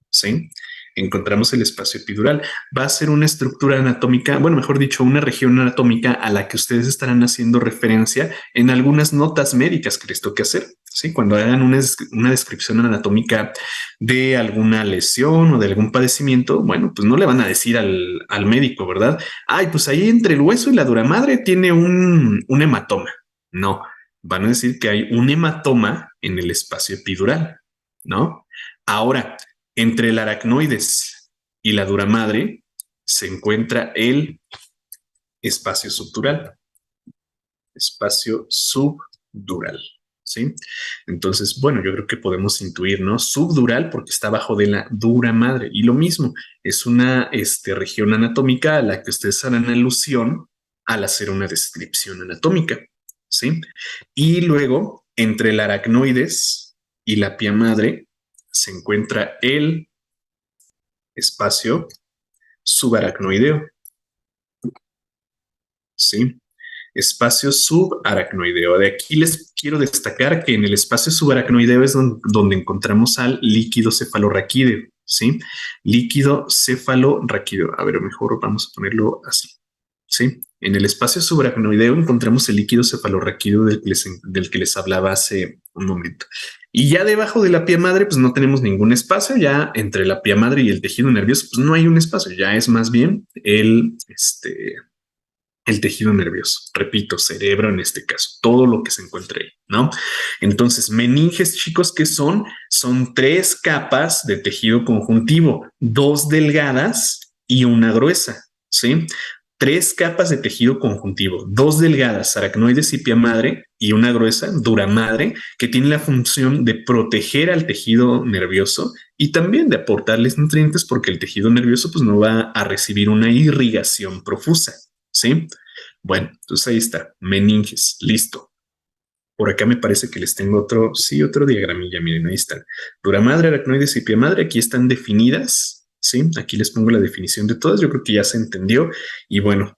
[SPEAKER 1] ¿sí? Encontramos el espacio epidural. Va a ser una estructura anatómica, bueno, mejor dicho, una región anatómica a la que ustedes estarán haciendo referencia en algunas notas médicas que les toque hacer, ¿sí? Cuando hagan una descripción anatómica de alguna lesión o de algún padecimiento, bueno, pues no le van a decir al médico, ¿verdad? Ay, pues ahí entre el hueso y la dura madre tiene un hematoma. No, van a decir que hay un hematoma en el espacio epidural, ¿no? Ahora, entre el aracnoides y la dura madre se encuentra el espacio subdural. Espacio subdural, ¿sí? Entonces, bueno, yo creo que podemos intuir, ¿no? Subdural porque está abajo de la dura madre. Y lo mismo, es una región anatómica a la que ustedes harán alusión al hacer una descripción anatómica, ¿sí? Y luego, entre el aracnoides y la pia madre se encuentra el espacio subaracnoideo, ¿sí? Espacio subaracnoideo. De aquí les quiero destacar que en el espacio subaracnoideo es donde encontramos al líquido cefalorraquídeo, ¿sí? Líquido cefalorraquídeo. A ver, mejor vamos a ponerlo así, ¿sí? En el espacio subaracnoideo encontramos el líquido cefalorraquídeo del que les hablaba hace un momento. Y ya debajo de la pia madre, pues no tenemos ningún espacio. Ya entre la pia madre y el tejido nervioso, pues no hay un espacio. Ya es más bien el tejido nervioso. Repito, cerebro en este caso, todo lo que se encuentre ahí, ¿no? Entonces, meninges, chicos, ¿qué son? Son tres capas de tejido conjuntivo, dos delgadas y una gruesa, ¿sí? Tres capas de tejido conjuntivo, dos delgadas, aracnoides y pia madre, y una gruesa, dura madre, que tiene la función de proteger al tejido nervioso y también de aportarles nutrientes porque el tejido nervioso pues no va a recibir una irrigación profusa, ¿sí? Bueno, entonces ahí está, meninges, listo. Por acá me parece que les tengo otro diagramilla, miren, ahí están. Dura madre, aracnoides y pia madre, aquí están definidas, ¿sí? Aquí les pongo la definición de todas, yo creo que ya se entendió. Y bueno,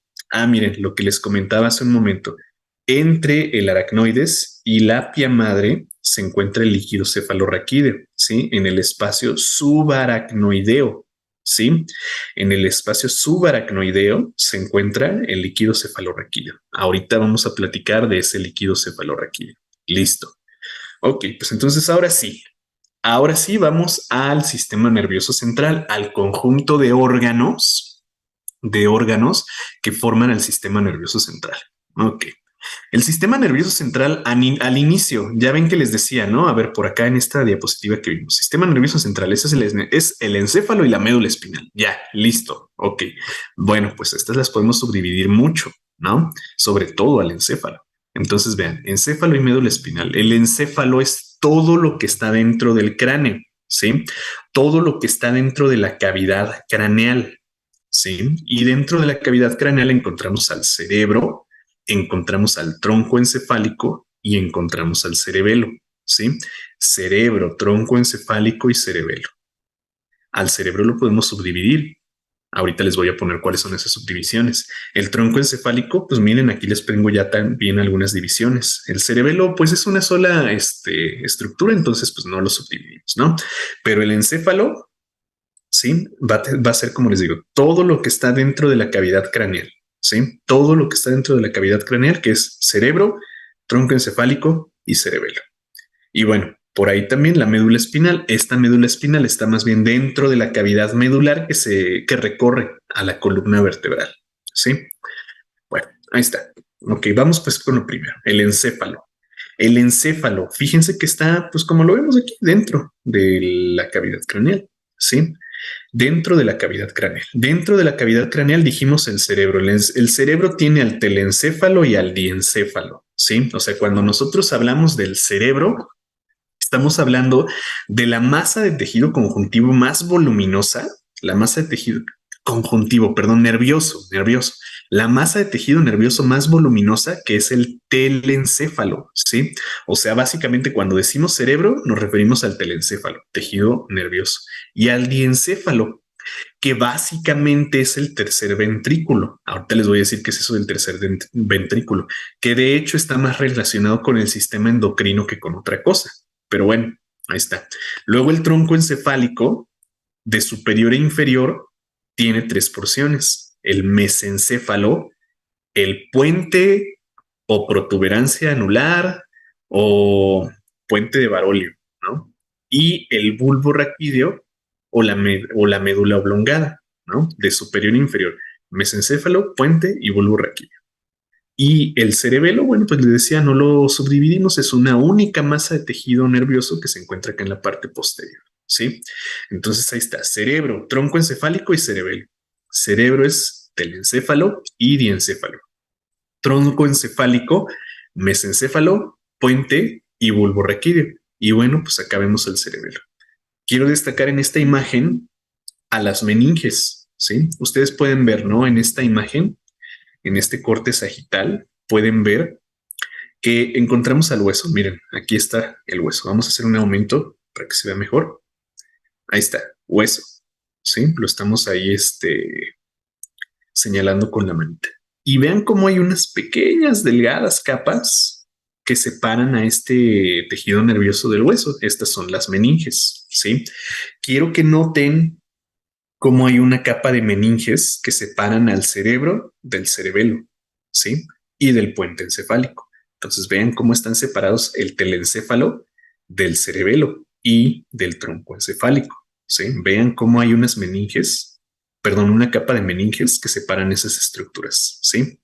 [SPEAKER 1] miren, lo que les comentaba hace un momento, entre el aracnoides y la pia madre se encuentra el líquido cefalorraquídeo, ¿sí? En el espacio subaracnoideo, ¿sí? En el espacio subaracnoideo se encuentra el líquido cefalorraquídeo. Ahorita vamos a platicar de ese líquido cefalorraquídeo. Listo. Ok, pues entonces ahora sí vamos al sistema nervioso central, al conjunto de órganos que forman el sistema nervioso central. Ok. El sistema nervioso central al inicio, ya ven que les decía, ¿no? A ver, por acá en esta diapositiva que vimos, sistema nervioso central, ese es el encéfalo y la médula espinal. Ya, listo. Ok. Bueno, pues estas las podemos subdividir mucho, ¿no? Sobre todo al encéfalo. Entonces, vean, encéfalo y médula espinal. El encéfalo es todo lo que está dentro del cráneo, ¿sí? Todo lo que está dentro de la cavidad craneal, ¿sí? Y dentro de la cavidad craneal encontramos al cerebro, encontramos al tronco encefálico y encontramos al cerebelo, ¿sí? Cerebro, tronco encefálico y cerebelo. Al cerebro lo podemos subdividir. Ahorita les voy a poner cuáles son esas subdivisiones. El tronco encefálico, pues miren, aquí les pongo ya también algunas divisiones. El cerebelo, pues es una sola estructura, entonces pues no lo subdividimos, ¿no? Pero el encéfalo, sí, va a ser, como les digo, todo lo que está dentro de la cavidad craneal, sí, todo lo que está dentro de la cavidad craneal, que es cerebro, tronco encefálico y cerebelo. Y bueno, por ahí también la médula espinal. Esta médula espinal está más bien dentro de la cavidad medular que recorre a la columna vertebral. ¿Sí? Bueno, ahí está. Ok, vamos pues con lo primero, el encéfalo. El encéfalo, fíjense que está, pues como lo vemos aquí, dentro de la cavidad craneal. ¿Sí? Dentro de la cavidad craneal. Dentro de la cavidad craneal dijimos el cerebro. El cerebro tiene al telencéfalo y al diencéfalo. ¿Sí? O sea, cuando nosotros hablamos del cerebro, estamos hablando de la masa de tejido conjuntivo más voluminosa, la masa de tejido conjuntivo, perdón, nervioso, la masa de tejido nervioso más voluminosa, que es el telencéfalo, ¿sí? O sea, básicamente cuando decimos cerebro nos referimos al telencéfalo, tejido nervioso, y al diencéfalo, que básicamente es el tercer ventrículo. Ahorita les voy a decir qué es eso del tercer ventrículo, que de hecho está más relacionado con el sistema endocrino que con otra cosa. Pero bueno, ahí está. Luego el tronco encefálico de superior e inferior tiene tres porciones: el mesencéfalo, el puente o protuberancia anular o puente de Barolio, ¿no? Y el bulbo raquídeo o la médula oblongada, ¿no? De superior e inferior. Mesencéfalo, puente y bulbo raquídeo. Y el cerebelo, bueno, pues les decía, no lo subdividimos, es una única masa de tejido nervioso que se encuentra acá en la parte posterior, ¿sí? Entonces ahí está, cerebro, tronco encefálico y cerebelo. Cerebro es telencéfalo y diencéfalo. Tronco encefálico, mesencéfalo, puente y bulbo raquídeo. Y bueno, pues acá vemos el cerebelo. Quiero destacar en esta imagen a las meninges, ¿sí? Ustedes pueden ver, ¿no? En esta imagen, en este corte sagital, pueden ver que encontramos al hueso. Miren, aquí está el hueso. Vamos a hacer un aumento para que se vea mejor. Ahí está, hueso, ¿sí? Lo estamos ahí, señalando con la manita. Y vean cómo hay unas pequeñas, delgadas capas que separan a este tejido nervioso del hueso. Estas son las meninges, ¿sí? Quiero que noten cómo hay una capa de meninges que separan al cerebro del cerebelo, ¿sí? Y del puente encefálico. Entonces vean cómo están separados el telencéfalo del cerebelo y del tronco encefálico, ¿sí? Vean cómo hay unas meninges, perdón, una capa de meninges que separan esas estructuras, ¿sí?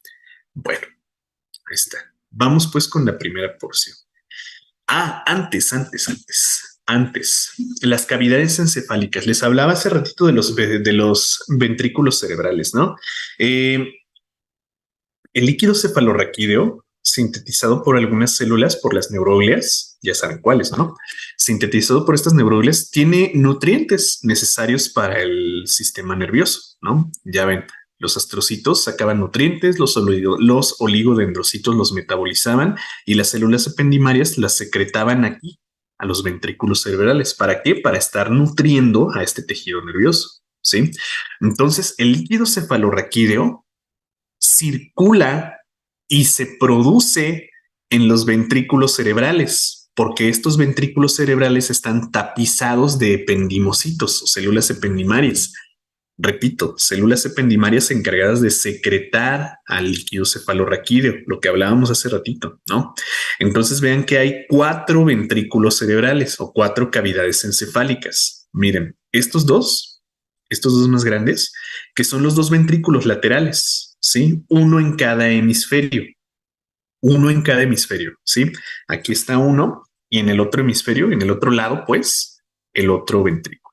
[SPEAKER 1] Bueno, ahí está. Vamos pues con la primera porción. Antes, las cavidades encefálicas. Les hablaba hace ratito de los ventrículos cerebrales, ¿no? El líquido cefalorraquídeo, sintetizado por algunas células, por las neuroglias, ya saben cuáles, ¿no? Sintetizado por estas neuroglias, tiene nutrientes necesarios para el sistema nervioso, ¿no? Ya ven, los astrocitos sacaban nutrientes, los oligodendrocitos los metabolizaban y las células ependimarias las secretaban aquí a los ventrículos cerebrales. ¿Para qué? Para estar nutriendo a este tejido nervioso, ¿sí? Entonces, el líquido cefalorraquídeo circula y se produce en los ventrículos cerebrales, porque estos ventrículos cerebrales están tapizados de ependimocitos o células ependimarias. Repito, células ependimarias encargadas de secretar al líquido cefalorraquídeo, lo que hablábamos hace ratito, ¿no? Entonces vean que hay 4 ventrículos cerebrales o 4 cavidades encefálicas. Miren, estos dos más grandes, que son los 2 ventrículos laterales, ¿sí? Uno en cada hemisferio, ¿sí? Aquí está uno y en el otro hemisferio, en el otro lado, pues, el otro ventrículo.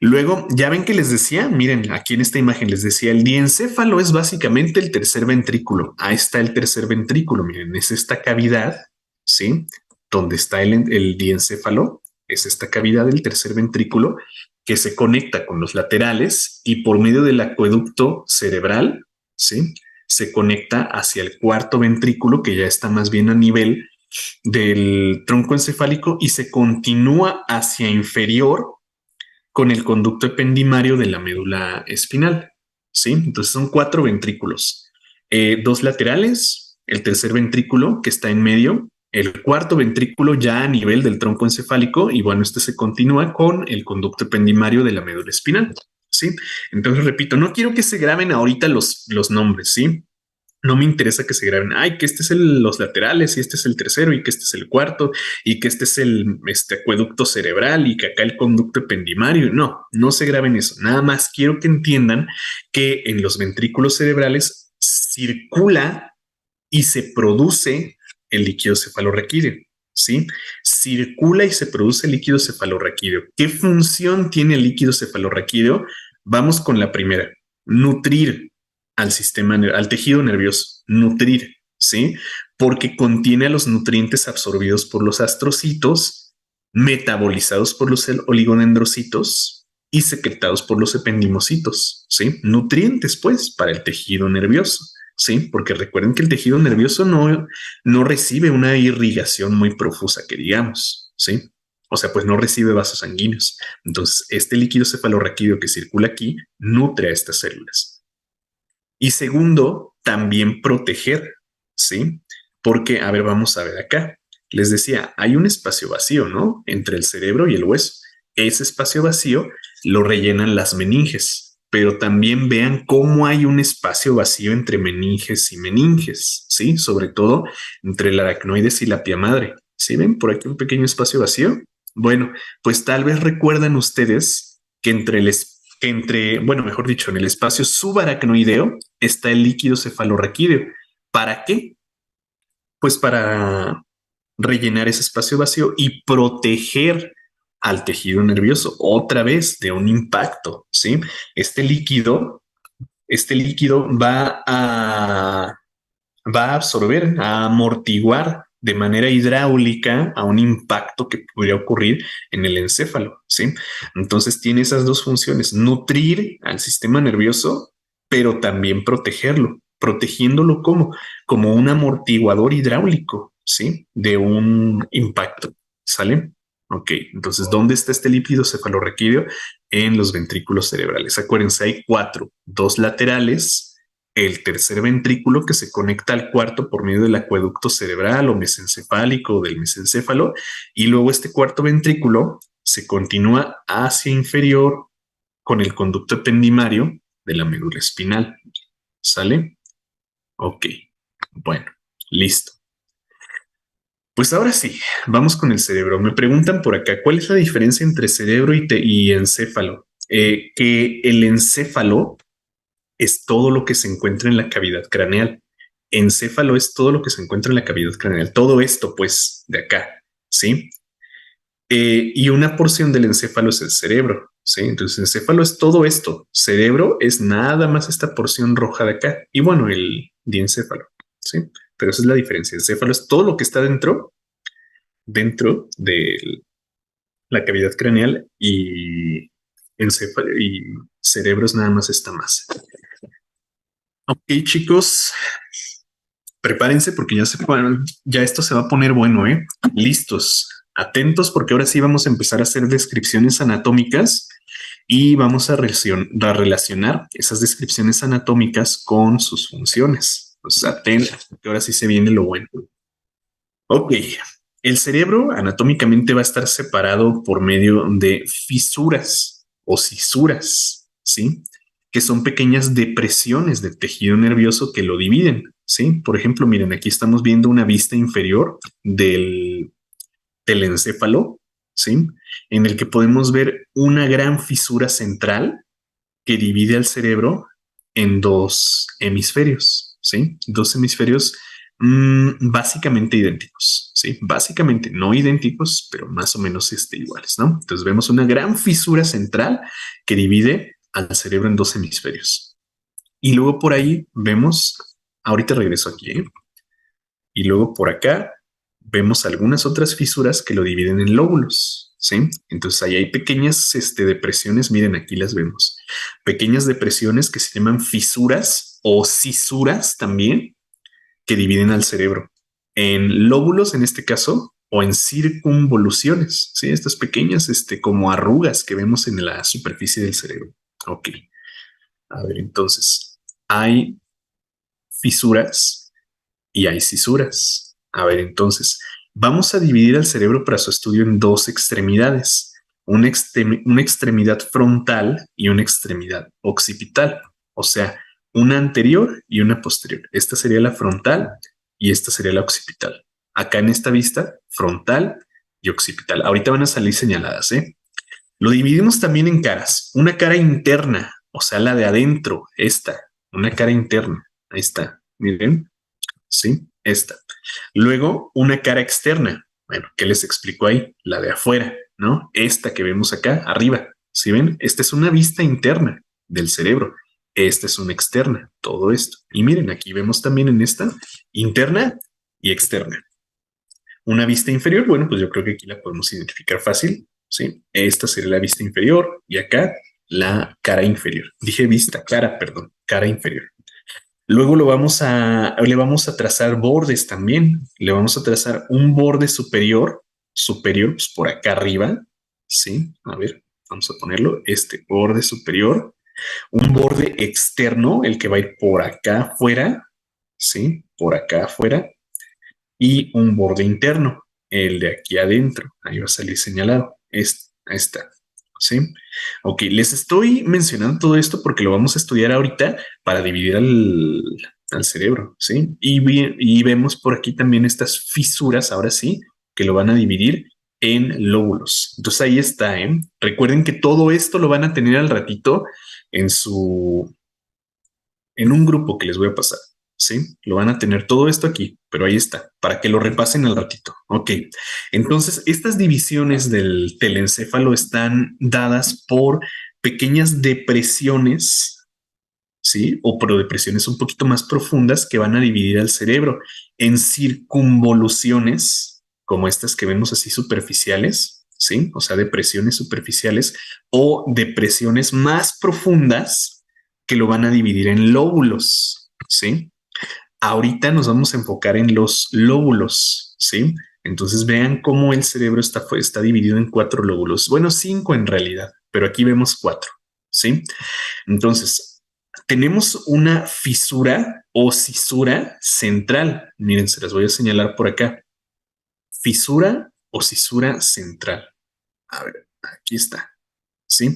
[SPEAKER 1] Luego, ya ven que les decía, miren, aquí en esta imagen les decía, el diencéfalo es básicamente el tercer ventrículo. Ahí está el tercer ventrículo, miren, es esta cavidad, ¿sí? Donde está el diencéfalo, es esta cavidad del tercer ventrículo que se conecta con los laterales y por medio del acueducto cerebral, ¿sí? Se conecta hacia el cuarto ventrículo que ya está más bien a nivel del tronco encefálico y se continúa hacia inferior con el conducto ependimario de la médula espinal. ¿Sí? Entonces son 4 ventrículos, 2 laterales, el tercer ventrículo que está en medio, el cuarto ventrículo ya a nivel del tronco encefálico y bueno, este se continúa con el conducto ependimario de la médula espinal. ¿Sí? Entonces, repito, no quiero que se graben ahorita los nombres, ¿sí? No me interesa que se graben, ay, que este es los laterales y este es el tercero y que este es el cuarto y que este es el acueducto cerebral y que acá el conducto ependimario. No, no se graben eso. Nada más quiero que entiendan que en los ventrículos cerebrales circula y se produce el líquido cefalorraquídeo. ¿Sí? Circula y se produce el líquido cefalorraquídeo. ¿Qué función tiene el líquido cefalorraquídeo? Vamos con la primera, nutrir al sistema, al tejido nervioso, nutrir, ¿sí? Porque contiene a los nutrientes absorbidos por los astrocitos, metabolizados por los oligodendrocitos y secretados por los ependimocitos, ¿sí? Nutrientes, pues, para el tejido nervioso. Sí, porque recuerden que el tejido nervioso no recibe una irrigación muy profusa, que digamos, ¿sí? O sea, pues no recibe vasos sanguíneos. Entonces, este líquido cefalorraquídeo que circula aquí nutre a estas células. Y segundo, también proteger, ¿sí? Porque, a ver, vamos a ver acá. Les decía, hay un espacio vacío, ¿no? Entre el cerebro y el hueso. Ese espacio vacío lo rellenan las meninges, pero también vean cómo hay un espacio vacío entre meninges y meninges, ¿sí? Sobre todo entre el aracnoides y la pia madre. ¿Sí ven por aquí un pequeño espacio vacío? Bueno, pues tal vez recuerdan ustedes que bueno, mejor dicho, en el espacio subaracnoideo está el líquido cefalorraquídeo. ¿Para qué? Pues para rellenar ese espacio vacío y proteger al tejido nervioso otra vez de un impacto, ¿sí? Este líquido, este líquido va a absorber, a amortiguar de manera hidráulica a un impacto que podría ocurrir en el encéfalo, ¿sí? Entonces tiene esas dos funciones, nutrir al sistema nervioso, pero también protegerlo. ¿Protegiéndolo como? Como un amortiguador hidráulico, ¿sí? De un impacto, ¿sale? Ok, entonces, ¿dónde está este líquido cefalorraquídeo? En los ventrículos cerebrales. Acuérdense, hay 4, 2 laterales, el tercer ventrículo que se conecta al cuarto por medio del acueducto cerebral o mesencefálico o del mesencéfalo, y luego este cuarto ventrículo se continúa hacia inferior con el conducto ependimario de la médula espinal. ¿Sale? Ok, bueno, listo. Pues ahora sí, vamos con el cerebro. Me preguntan por acá, ¿cuál es la diferencia entre cerebro y encéfalo? Que el encéfalo es todo lo que se encuentra en la cavidad craneal. Encéfalo es todo lo que se encuentra en la cavidad craneal. Todo esto, pues, de acá, ¿sí? Y una porción del encéfalo es el cerebro, ¿sí? Entonces, encéfalo es todo esto. Cerebro es nada más esta porción roja de acá. Y bueno, el diencéfalo, ¿sí? Pero esa es la diferencia. Encéfalo es todo lo que está dentro de la cavidad craneal y cerebro es nada más esta masa. Ok, chicos, prepárense porque ya esto se va a poner bueno, ¿eh? Listos, atentos porque ahora sí vamos a empezar a hacer descripciones anatómicas y vamos a relacionar esas descripciones anatómicas con sus funciones. Pues atentos, porque ahora sí se viene lo bueno. Ok, el cerebro anatómicamente va a estar separado por medio de fisuras o cisuras, ¿sí? Que son pequeñas depresiones del tejido nervioso que lo dividen, ¿sí? Por ejemplo, miren, aquí estamos viendo una vista inferior del encéfalo, ¿sí? En el que podemos ver una gran fisura central que divide al cerebro en dos hemisferios, ¿sí? Dos hemisferios básicamente idénticos, ¿sí? Básicamente no idénticos, pero más o menos iguales, ¿no? Entonces vemos una gran fisura central que divide al cerebro en dos hemisferios. Y luego por ahí vemos, ahorita regreso aquí, ¿eh? Y luego por acá vemos algunas otras fisuras que lo dividen en lóbulos, ¿sí? Entonces ahí hay pequeñas depresiones, miren, aquí las vemos. Pequeñas depresiones que se llaman fisuras o cisuras también, que dividen al cerebro. en lóbulos en este caso o en circunvoluciones, ¿sí? Estas pequeñas, como arrugas que vemos en la superficie del cerebro. Ok, a ver, entonces, hay fisuras y hay cisuras. A ver, entonces, vamos a dividir el cerebro para su estudio en dos extremidades, una extremidad frontal y una extremidad occipital, o sea, una anterior y una posterior. Esta sería la frontal y esta sería la occipital. Acá en esta vista, frontal y occipital. Ahorita van a salir señaladas, ¿eh? Lo dividimos también en caras. Una cara interna, o sea, la de adentro, esta, una cara interna. Ahí está. Miren, sí, esta. Luego, una cara externa. Bueno, ¿qué les explico ahí? La de afuera, ¿no? Esta que vemos acá arriba. ¿Sí ven? Esta es una vista interna del cerebro. Esta es una externa, todo esto. Y miren, aquí vemos también en esta interna y externa. Una vista inferior, bueno, pues yo creo que aquí la podemos identificar fácil, ¿sí? Esta sería la vista inferior y acá la cara inferior. Dije vista, cara, perdón, cara inferior. Luego le vamos a trazar bordes también. Le vamos a trazar un borde superior, pues por acá arriba, ¿sí? A ver, vamos a ponerlo, este borde superior. Un borde externo, el que va a ir por acá afuera, ¿sí? Por acá afuera y un borde interno, el de aquí adentro. Ahí va a salir señalado. Ahí está. ¿Sí? Ok, les estoy mencionando todo esto porque lo vamos a estudiar ahorita para dividir al cerebro, ¿sí? Y vemos por aquí también estas fisuras, ahora sí, que lo van a dividir en lóbulos. Entonces ahí está, ¿eh? Recuerden que todo esto lo van a tener al ratito en en un grupo que les voy a pasar. ¿Sí? Lo van a tener todo esto aquí, pero ahí está, para que lo repasen al ratito. Ok, entonces estas divisiones del telencéfalo están dadas por pequeñas depresiones, ¿sí? O por depresiones un poquito más profundas que van a dividir al cerebro en circunvoluciones, como estas que vemos así superficiales, ¿sí? O sea, depresiones superficiales o depresiones más profundas que lo van a dividir en lóbulos, ¿sí? Ahorita nos vamos a enfocar en los lóbulos, ¿sí? Entonces vean cómo el cerebro está dividido en cuatro lóbulos. Bueno, cinco en realidad, pero aquí vemos cuatro, ¿sí? Entonces, tenemos una fisura o cisura central. Miren, se las voy a señalar por acá. Fisura o cisura central. A ver, aquí está, ¿sí?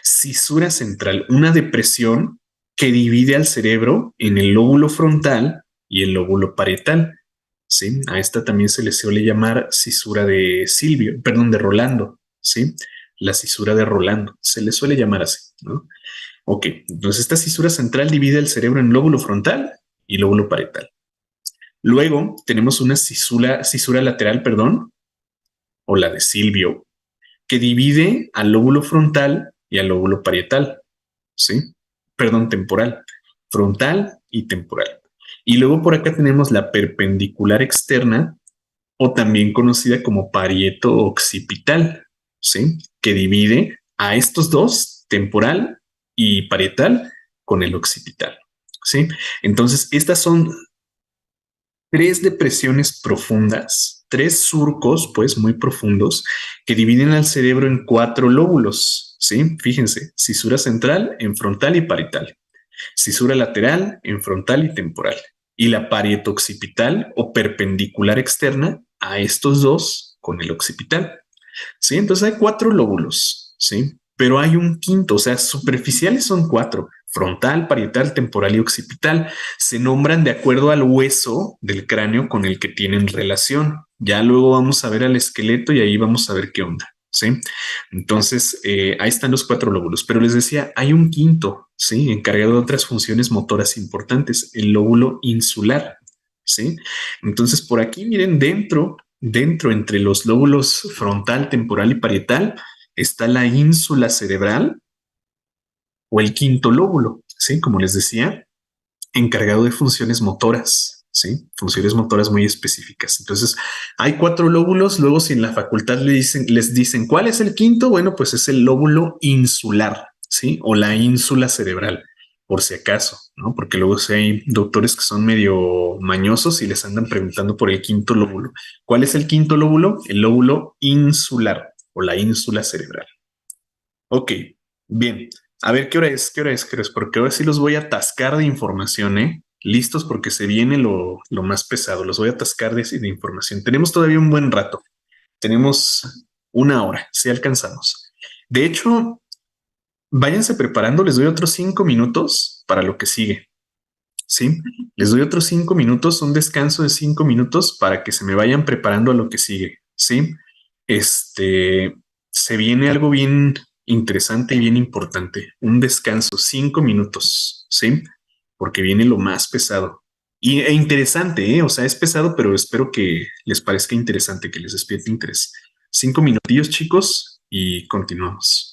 [SPEAKER 1] Cisura central, una depresión que divide al cerebro en el lóbulo frontal y el lóbulo parietal, ¿sí? A esta también se le suele llamar cisura de Silvio, perdón, de Rolando, ¿sí? La cisura de Rolando, se le suele llamar así, ¿no? Ok, entonces esta cisura central divide el cerebro en lóbulo frontal y lóbulo parietal. Luego tenemos una cisura lateral, perdón, o la de Silvio, que divide al lóbulo frontal y al lóbulo parietal, ¿sí? Perdón, temporal, frontal y temporal. Y luego por acá tenemos la perpendicular externa o también conocida como parieto occipital, ¿sí? Que divide a estos dos, temporal y parietal, con el occipital, ¿sí? Entonces, estas son tres depresiones profundas, tres surcos, pues muy profundos, que dividen al cerebro en cuatro lóbulos, ¿sí? Fíjense, cisura central en frontal y parietal, cisura lateral en frontal y temporal, y la parieto occipital o perpendicular externa a estos dos con el occipital, ¿sí? Entonces hay cuatro lóbulos, ¿sí? Pero hay un quinto, o sea, superficiales son cuatro, frontal, parietal, temporal y occipital. Se nombran de acuerdo al hueso del cráneo con el que tienen relación. Ya luego vamos a ver al esqueleto y ahí vamos a ver qué onda, ¿sí? Entonces, ahí están los cuatro lóbulos. Pero les decía, hay un quinto, ¿sí? Encargado de otras funciones motoras importantes, el lóbulo insular, ¿sí? Entonces, por aquí, miren, dentro entre los lóbulos frontal, temporal y parietal, está la ínsula cerebral o el quinto lóbulo, ¿sí? Como les decía, encargado de funciones motoras, ¿sí? Funciones motoras muy específicas. Entonces, hay cuatro lóbulos. Luego, si en la facultad les dicen cuál es el quinto, bueno, pues es el lóbulo insular, ¿sí? O la ínsula cerebral. por si acaso, ¿no? Porque luego sí hay doctores que son medio mañosos y les andan preguntando por el quinto lóbulo. ¿Cuál es el quinto lóbulo? El lóbulo insular o la ínsula cerebral. Ok, bien. A ver, ¿qué hora es? ¿Qué hora es? ¿Qué hora es? Porque ahora sí los voy a atascar de información, ¿eh? Listos porque se viene lo más pesado. Los voy a atascar de información. Tenemos todavía un buen rato. Tenemos una hora, si alcanzamos. De hecho, váyanse preparando. Les doy otros 5 minutos para lo que sigue. ¿Sí? Les doy otros 5 minutos, un descanso de 5 minutos para que se me vayan preparando a lo que sigue. ¿Sí? Este, se viene algo bien interesante y bien importante. Un descanso, 5 minutos. ¿Sí? Porque viene lo más pesado. E interesante, ¿eh? O sea, es pesado, pero espero que les parezca interesante, que les despierte interés. 5 minutillos, chicos, y continuamos.